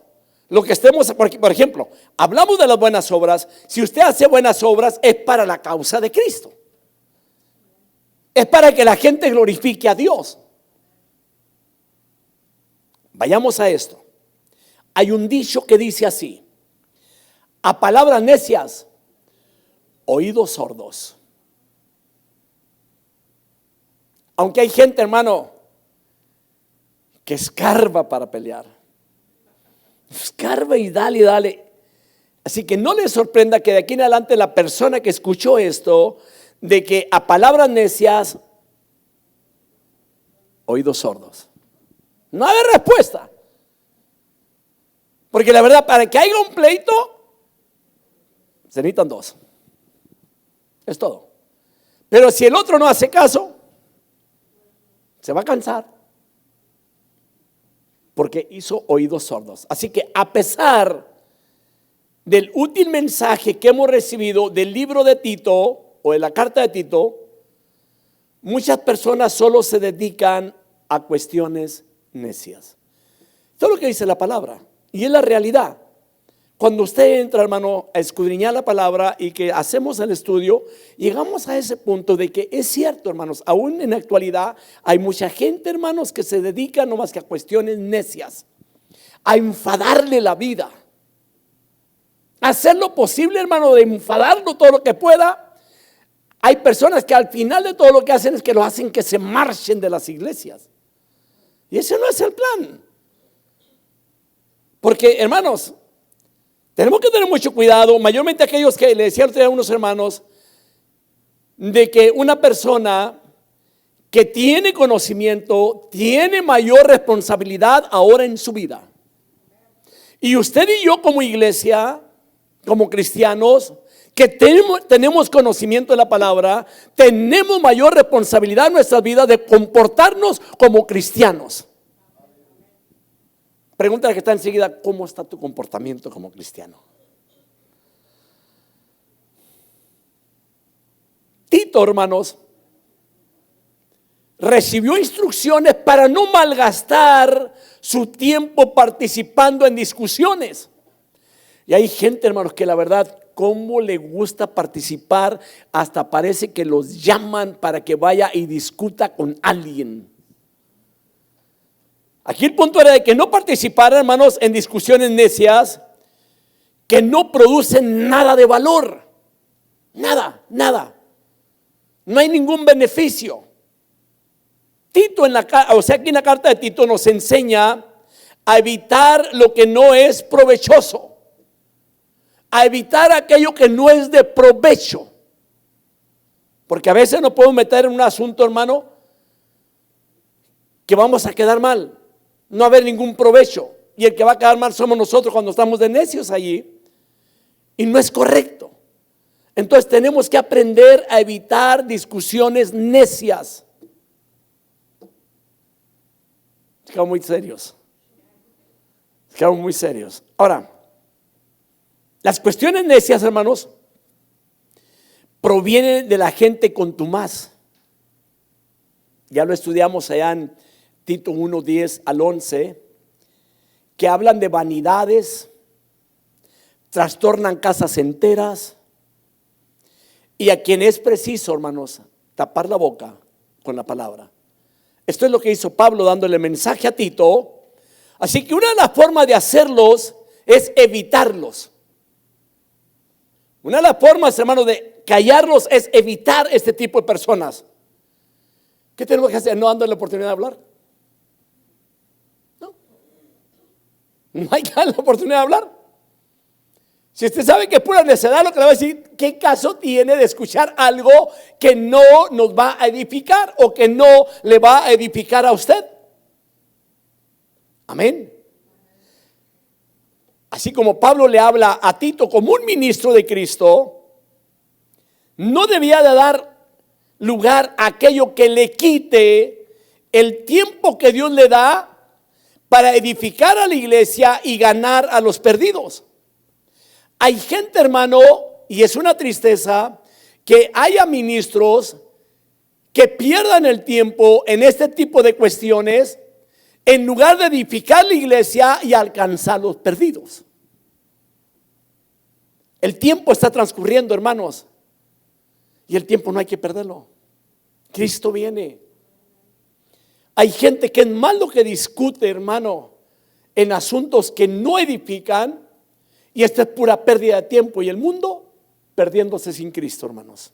lo que estemos, por ejemplo, hablamos de las buenas obras. Si usted hace buenas obras, es para la causa de Cristo, es para que la gente glorifique a Dios. Vayamos a esto. Hay un dicho que dice así: a palabras necias, oídos sordos. Aunque hay gente, hermano, que escarba para pelear. Escarba y dale. Así que no le sorprenda que de aquí en adelante la persona que escuchó esto, de que a palabras necias, oídos sordos. No hay respuesta. Porque la verdad, para que haya un pleito, se necesitan dos. Es todo. Pero si el otro no hace caso, Se va a cansar porque hizo oídos sordos. Así que a pesar del útil mensaje que hemos recibido del libro de Tito o de la carta de Tito, muchas personas solo se dedican a cuestiones necias. Esto es lo que dice la palabra y es la realidad. Cuando usted entra, hermano, a escudriñar la palabra y que hacemos el estudio, llegamos a ese punto de que es cierto, hermanos, aún en la actualidad hay mucha gente, hermanos, que se dedica no más que a cuestiones necias, a enfadarle la vida, a hacer lo posible, hermano, de enfadarlo todo lo que pueda. Hay personas que al final de todo lo que hacen es que lo hacen que se marchen de las iglesias. Y ese no es el plan. Porque, hermanos, tenemos que tener mucho cuidado, mayormente aquellos que le decían a unos hermanos, de que una persona que tiene conocimiento tiene mayor responsabilidad ahora en su vida. Y usted y yo como iglesia, como cristianos, que tenemos conocimiento de la palabra, tenemos mayor responsabilidad en nuestras vidas de comportarnos como cristianos. Pregúntale que está enseguida, ¿cómo está tu comportamiento como cristiano? Tito, hermanos, recibió instrucciones para no malgastar su tiempo participando en discusiones. Y hay gente, hermanos, que la verdad, cómo le gusta participar, hasta parece que los llaman para que vaya y discuta con alguien. Aquí el punto era de que no participara, hermanos, en discusiones necias que no producen nada de valor. Nada. No hay ningún beneficio. Tito aquí en la carta de Tito nos enseña a evitar lo que no es provechoso, a evitar aquello que no es de provecho. Porque a veces nos podemos meter en un asunto, hermano, que vamos a quedar mal. No va a haber ningún provecho. Y el que va a quedar mal somos nosotros cuando estamos de necios allí. Y no es correcto. Entonces tenemos que aprender a evitar discusiones necias. Quedamos muy serios. Quedamos muy serios. Ahora, las cuestiones necias, hermanos, provienen de la gente contumaz. Ya lo estudiamos allá en Tito 1, 10 al 11, que hablan de vanidades, trastornan casas enteras, y a quien es preciso, hermanos, tapar la boca con la palabra. Esto es lo que hizo Pablo dándole mensaje a Tito. Así que una de las formas de hacerlos es evitarlos. Una de las formas, hermanos, de callarlos es evitar este tipo de personas. ¿Qué tenemos que hacer? ¿No dándole la oportunidad de hablar? No hay que darle la oportunidad de hablar. Si usted sabe que es pura necedad, lo que le va a decir, ¿qué caso tiene de escuchar algo que no nos va a edificar o que no le va a edificar a usted? Amén. Así como Pablo le habla a Tito como un ministro de Cristo, no debía de dar lugar a aquello que le quite el tiempo que Dios le da para edificar a la iglesia y ganar a los perdidos. Hay gente, hermano, y es una tristeza que haya ministros que pierdan el tiempo en este tipo de cuestiones en lugar de edificar la iglesia y alcanzar los perdidos. El tiempo está transcurriendo, hermanos, y el tiempo no hay que perderlo. Cristo viene. Hay gente que es malo que discute, hermano, en asuntos que no edifican, y esta es pura pérdida de tiempo, y el mundo perdiéndose sin Cristo, hermanos.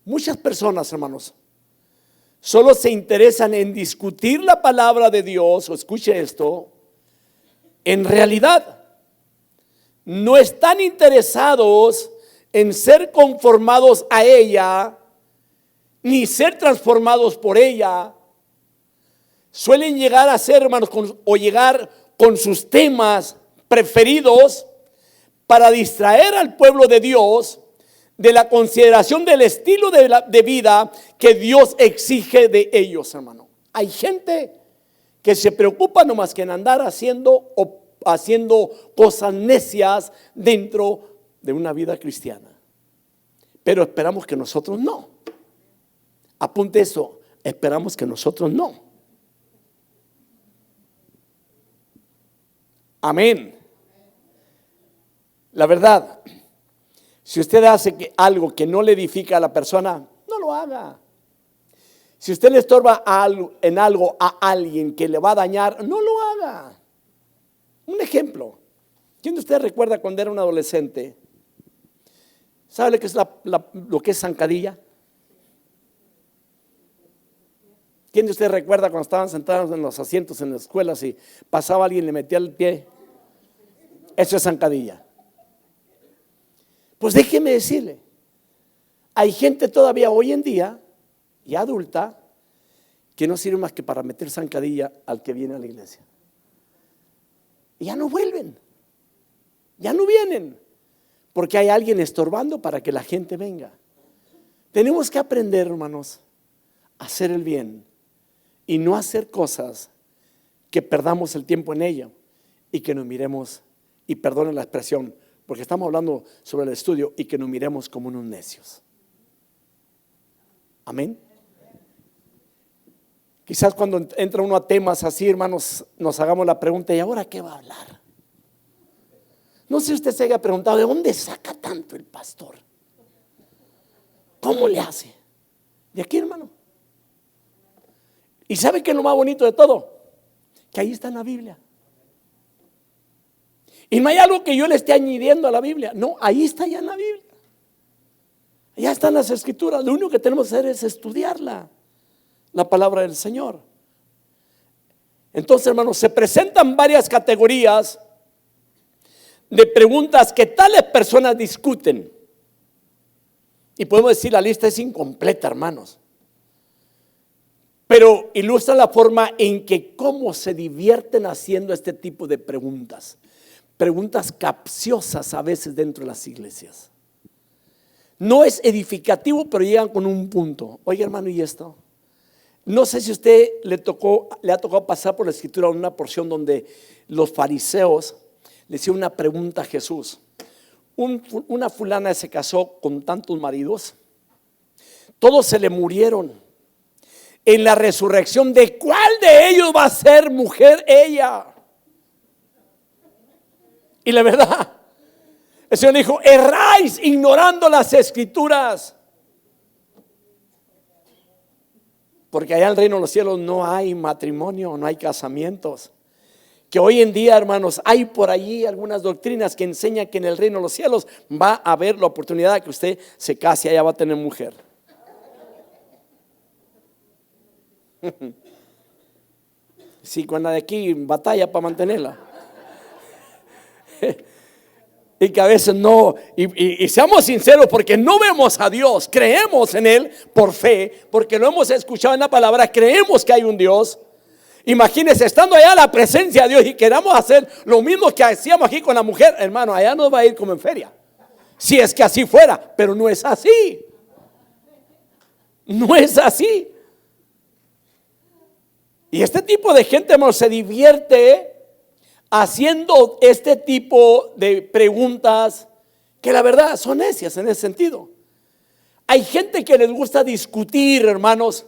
Muchas personas, hermanos, solo se interesan en discutir la palabra de Dios, o escuche esto, en realidad no están interesados en ser conformados a ella, ni ser transformados por ella. Suelen llegar a ser, hermanos, o llegar con sus temas preferidos para distraer al pueblo de Dios de la consideración del estilo de vida que Dios exige de ellos, hermano. Hay gente que se preocupa nomás que en andar haciendo cosas necias dentro de una vida cristiana. Pero esperamos que nosotros no. Apunte eso, esperamos que nosotros no. Amén. La verdad, si usted hace algo que no le edifica a la persona, no lo haga. Si usted le estorba en algo a alguien que le va a dañar, no lo haga. Un ejemplo. ¿Quién de ustedes recuerda cuando era un adolescente? ¿Sabe lo que es zancadilla? ¿Quién de ustedes recuerda cuando estaban sentados en los asientos en las escuelas y pasaba alguien y le metía el pie? Eso es zancadilla. Pues déjeme decirle, hay gente todavía hoy en día, y adulta, que no sirve más que para meter zancadilla al que viene a la iglesia. Y ya no vuelven, ya no vienen, porque hay alguien estorbando para que la gente venga. Tenemos que aprender, hermanos, a hacer el bien y no hacer cosas que perdamos el tiempo en ello y que nos miremos, y perdonen la expresión, porque estamos hablando sobre el estudio, y que nos miremos como unos necios. Amén. Quizás cuando entra uno a temas así, hermanos, nos hagamos la pregunta: ¿y ahora qué va a hablar? No sé si usted se haya preguntado: ¿de dónde saca tanto el pastor? ¿Cómo le hace? De aquí, hermano. ¿Y sabe qué es lo más bonito de todo? Que ahí está en la Biblia. Y no hay algo que yo le esté añadiendo a la Biblia. No, ahí está ya en la Biblia. Ya están las escrituras. Lo único que tenemos que hacer es estudiarla, la palabra del Señor. Entonces, hermanos, se presentan varias categorías de preguntas que tales personas discuten. Y podemos decir, la lista es incompleta, hermanos, pero ilustra la forma en que cómo se divierten haciendo este tipo de preguntas. Preguntas capciosas a veces dentro de las iglesias. No es edificativo, pero llegan con un punto. Oye, hermano, ¿y esto? No sé si a usted le ha tocado pasar por la escritura una porción donde los fariseos le hicieron una pregunta a Jesús. Una fulana se casó con tantos maridos, todos se le murieron. En la resurrección, ¿de cuál de ellos va a ser mujer ella? Y la verdad, el Señor dijo: erráis ignorando las escrituras, porque allá en el reino de los cielos no hay matrimonio, no hay casamientos. Que hoy en día, hermanos, hay por allí algunas doctrinas que enseñan que en el reino de los cielos va a haber la oportunidad de que usted se case y allá va a tener mujer. Sí, con la de aquí batalla para mantenerla. Y que a veces no, y seamos sinceros, porque no vemos a Dios, creemos en Él por fe, porque lo hemos escuchado en la palabra, creemos que hay un Dios. Imagínense estando allá en la presencia de Dios y queramos hacer lo mismo que hacíamos aquí con la mujer, hermano, allá nos va a ir como en feria. Si es que así fuera, pero no es así. No es así. Y este tipo de gente, hermano, se divierte haciendo este tipo de preguntas que la verdad son necias en ese sentido. Hay gente que les gusta discutir, hermanos,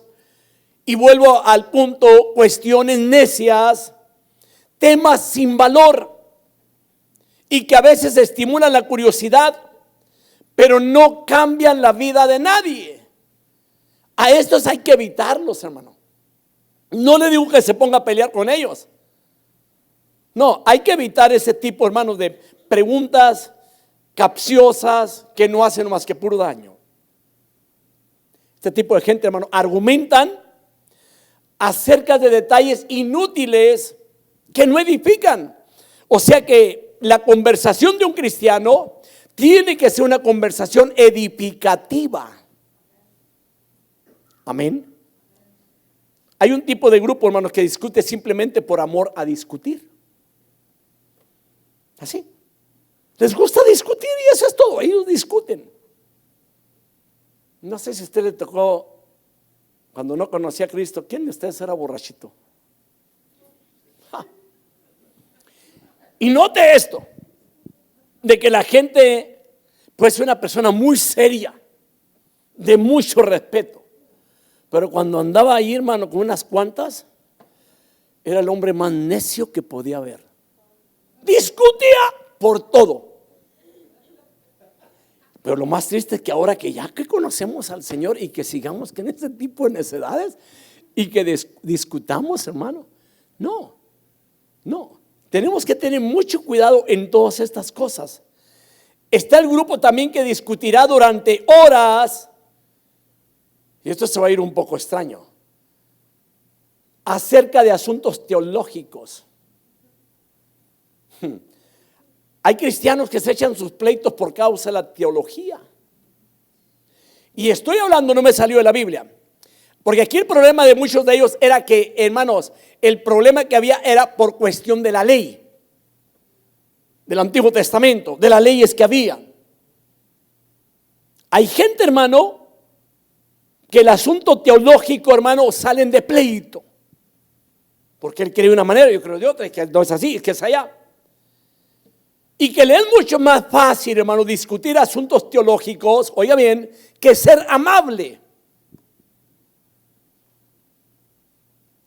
y vuelvo al punto, cuestiones necias, temas sin valor, y que a veces estimulan la curiosidad, pero no cambian la vida de nadie. A estos hay que evitarlos, hermano. No le digo que se ponga a pelear con ellos. No, hay que evitar ese tipo, hermanos, de preguntas capciosas que no hacen más que puro daño. Este tipo de gente, hermano, argumentan acerca de detalles inútiles que no edifican. O sea que la conversación de un cristiano tiene que ser una conversación edificativa. Amén. Hay un tipo de grupo, hermanos, que discute simplemente por amor a discutir. Así. Les gusta discutir y eso es todo. Ellos discuten. No sé si a usted le tocó, cuando no conocía a Cristo, ¿quién de ustedes era borrachito? ¡Ja! Y note esto, de que la gente puede ser una persona muy seria, de mucho respeto, pero cuando andaba ahí, hermano, con unas cuantas, era el hombre más necio que podía haber. Discutía por todo. Pero lo más triste es que ahora que ya que conocemos al Señor y que sigamos con ese tipo de necedades y que discutamos, hermano, no. Tenemos que tener mucho cuidado en todas estas cosas. Está el grupo también que discutirá durante horas, y esto se va a ir un poco extraño, acerca de asuntos teológicos. Hay cristianos que se echan sus pleitos por causa de la teología. Y estoy hablando, no me salió de la Biblia, porque aquí el problema de muchos de ellos era que, hermanos, el problema que había era por cuestión de la ley del Antiguo Testamento, de las leyes que había. Hay gente, hermano, que el asunto teológico, hermano, salen de pleito, porque él cree de una manera, yo creo de otra, y que no es así, es que es allá. Y que le es mucho más fácil, hermano, discutir asuntos teológicos, oiga bien, que ser amable,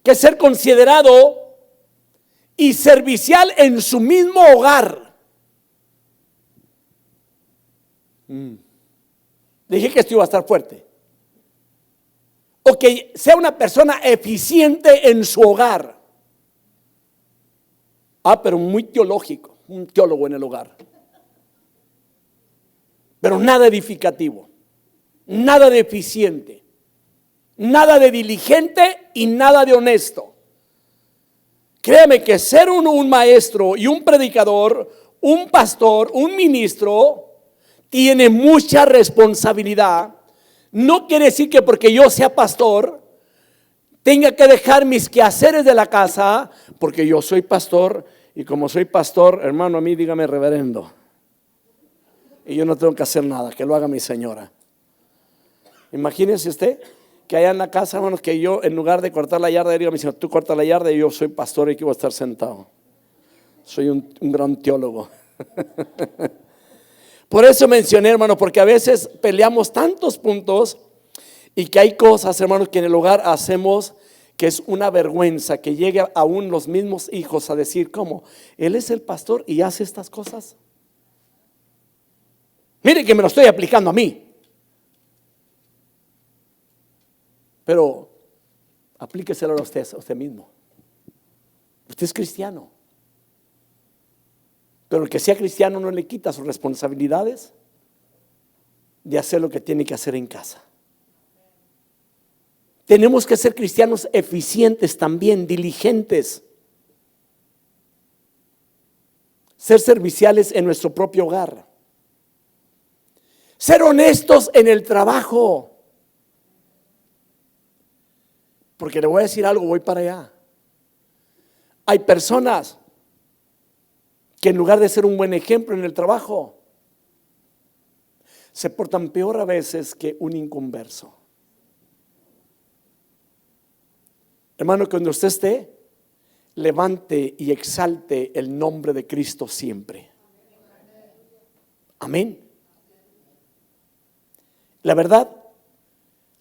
que ser considerado y servicial en su mismo hogar. Dije que esto iba a estar fuerte. O que sea una persona eficiente en su hogar. Pero muy teológico, un teólogo en el hogar. Pero nada edificativo, nada de eficiente, nada de diligente y nada de honesto. Créame que ser un maestro y un predicador, un pastor, un ministro, tiene mucha responsabilidad. No quiere decir que porque yo sea pastor tenga que dejar mis quehaceres de la casa, porque yo soy pastor, y como soy pastor, hermano, a mí dígame reverendo, y yo no tengo que hacer nada, que lo haga mi señora. Imagínese usted que allá en la casa, hermanos, que yo en lugar de cortar la yarda, diga a mi señor, tú corta la yarda y yo soy pastor y aquí voy a estar sentado. Soy un gran teólogo. Por eso mencioné, hermano, porque a veces peleamos tantos puntos y que hay cosas, hermanos, que en el hogar hacemos que es una vergüenza, que llegue aún los mismos hijos a decir, ¿cómo? Él es el pastor y hace estas cosas. Mire que me lo estoy aplicando a mí. Pero aplíqueselo a usted mismo. Usted es cristiano. Pero el que sea cristiano no le quita sus responsabilidades de hacer lo que tiene que hacer en casa. Tenemos que ser cristianos eficientes también, diligentes. Ser serviciales en nuestro propio hogar. Ser honestos en el trabajo. Porque le voy a decir algo, voy para allá. Hay personas que en lugar de ser un buen ejemplo en el trabajo, se portan peor a veces que un inconverso. Hermano, cuando usted esté, levante y exalte el nombre de Cristo siempre. Amén. La verdad,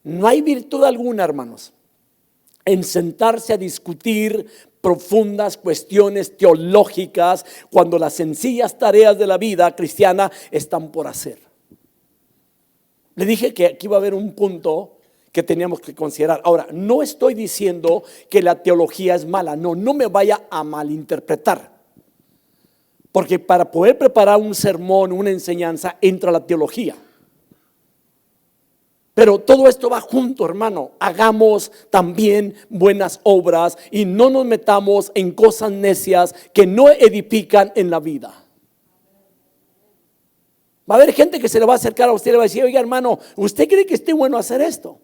no hay virtud alguna, hermanos, en sentarse a discutir profundas cuestiones teológicas cuando las sencillas tareas de la vida cristiana están por hacer. Le dije que aquí va a haber un punto que teníamos que considerar. Ahora, no estoy diciendo que la teología es mala, no me vaya a malinterpretar. Porque para poder preparar un sermón, una enseñanza, entra la teología. Pero todo esto va junto, hermano. Hagamos también buenas obras y no nos metamos en cosas necias que no edifican en la vida. Va a haber gente que se le va a acercar a usted y le va a decir, oiga, hermano, ¿usted cree que esté bueno hacer esto?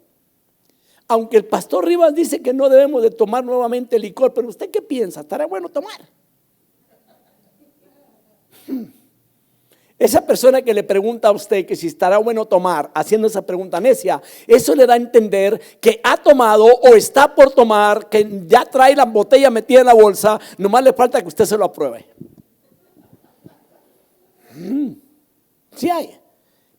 Aunque el pastor Rivas dice que no debemos de tomar nuevamente licor, pero ¿usted qué piensa? ¿Estará bueno tomar? Esa persona que le pregunta a usted que si estará bueno tomar, haciendo esa pregunta necia, eso le da a entender que ha tomado o está por tomar, que ya trae la botella metida en la bolsa, nomás le falta que usted se lo apruebe. Sí hay.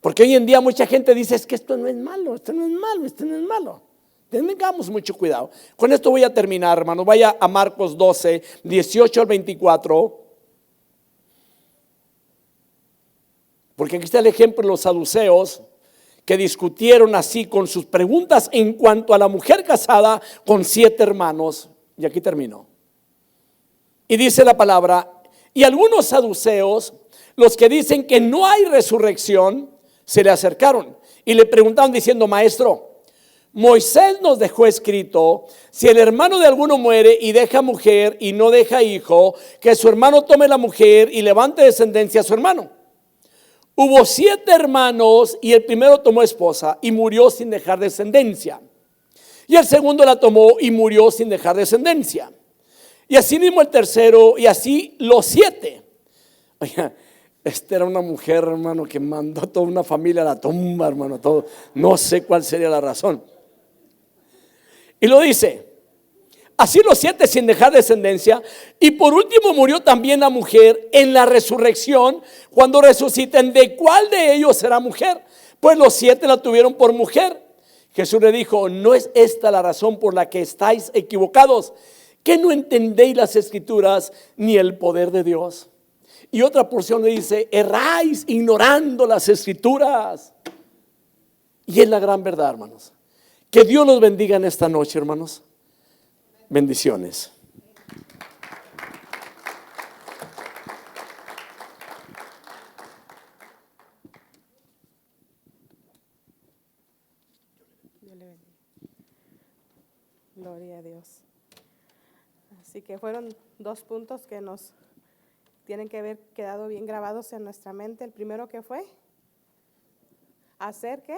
Porque hoy en día mucha gente dice, es que esto no es malo, esto no es malo, esto no es malo. Tengamos mucho cuidado. Con esto voy a terminar, hermanos. Vaya a Marcos 12, 18 al 24. Porque aquí está el ejemplo de los saduceos que discutieron así con sus preguntas en cuanto a la mujer casada con 7 hermanos. Y aquí termino. Y dice la palabra, y algunos saduceos, los que dicen que no hay resurrección, se le acercaron y le preguntaron diciendo, maestro, Moisés nos dejó escrito, si el hermano de alguno muere y deja mujer y no deja hijo, que su hermano tome la mujer y levante descendencia a su hermano. Hubo 7 hermanos y el primero tomó esposa y murió sin dejar descendencia. Y el segundo la tomó y murió sin dejar descendencia. Y así mismo el tercero y así los 7. Oiga, esta era una mujer, hermano, que mandó a toda una familia a la tumba, hermano, todo. No sé cuál sería la razón. Y lo dice, así los 7 sin dejar descendencia. Y por último murió también la mujer en la resurrección, cuando resuciten, ¿de cuál de ellos será mujer? Pues los 7 la tuvieron por mujer. Jesús le dijo, no es esta la razón por la que estáis equivocados, que no entendéis las escrituras ni el poder de Dios. Y otra porción le dice, erráis ignorando las escrituras. Y es la gran verdad, hermanos. Que Dios los bendiga en esta noche, hermanos. Bendiciones. Gloria a Dios. Así que fueron 2 puntos que nos tienen que haber quedado bien grabados en nuestra mente. El primero que fue hacer que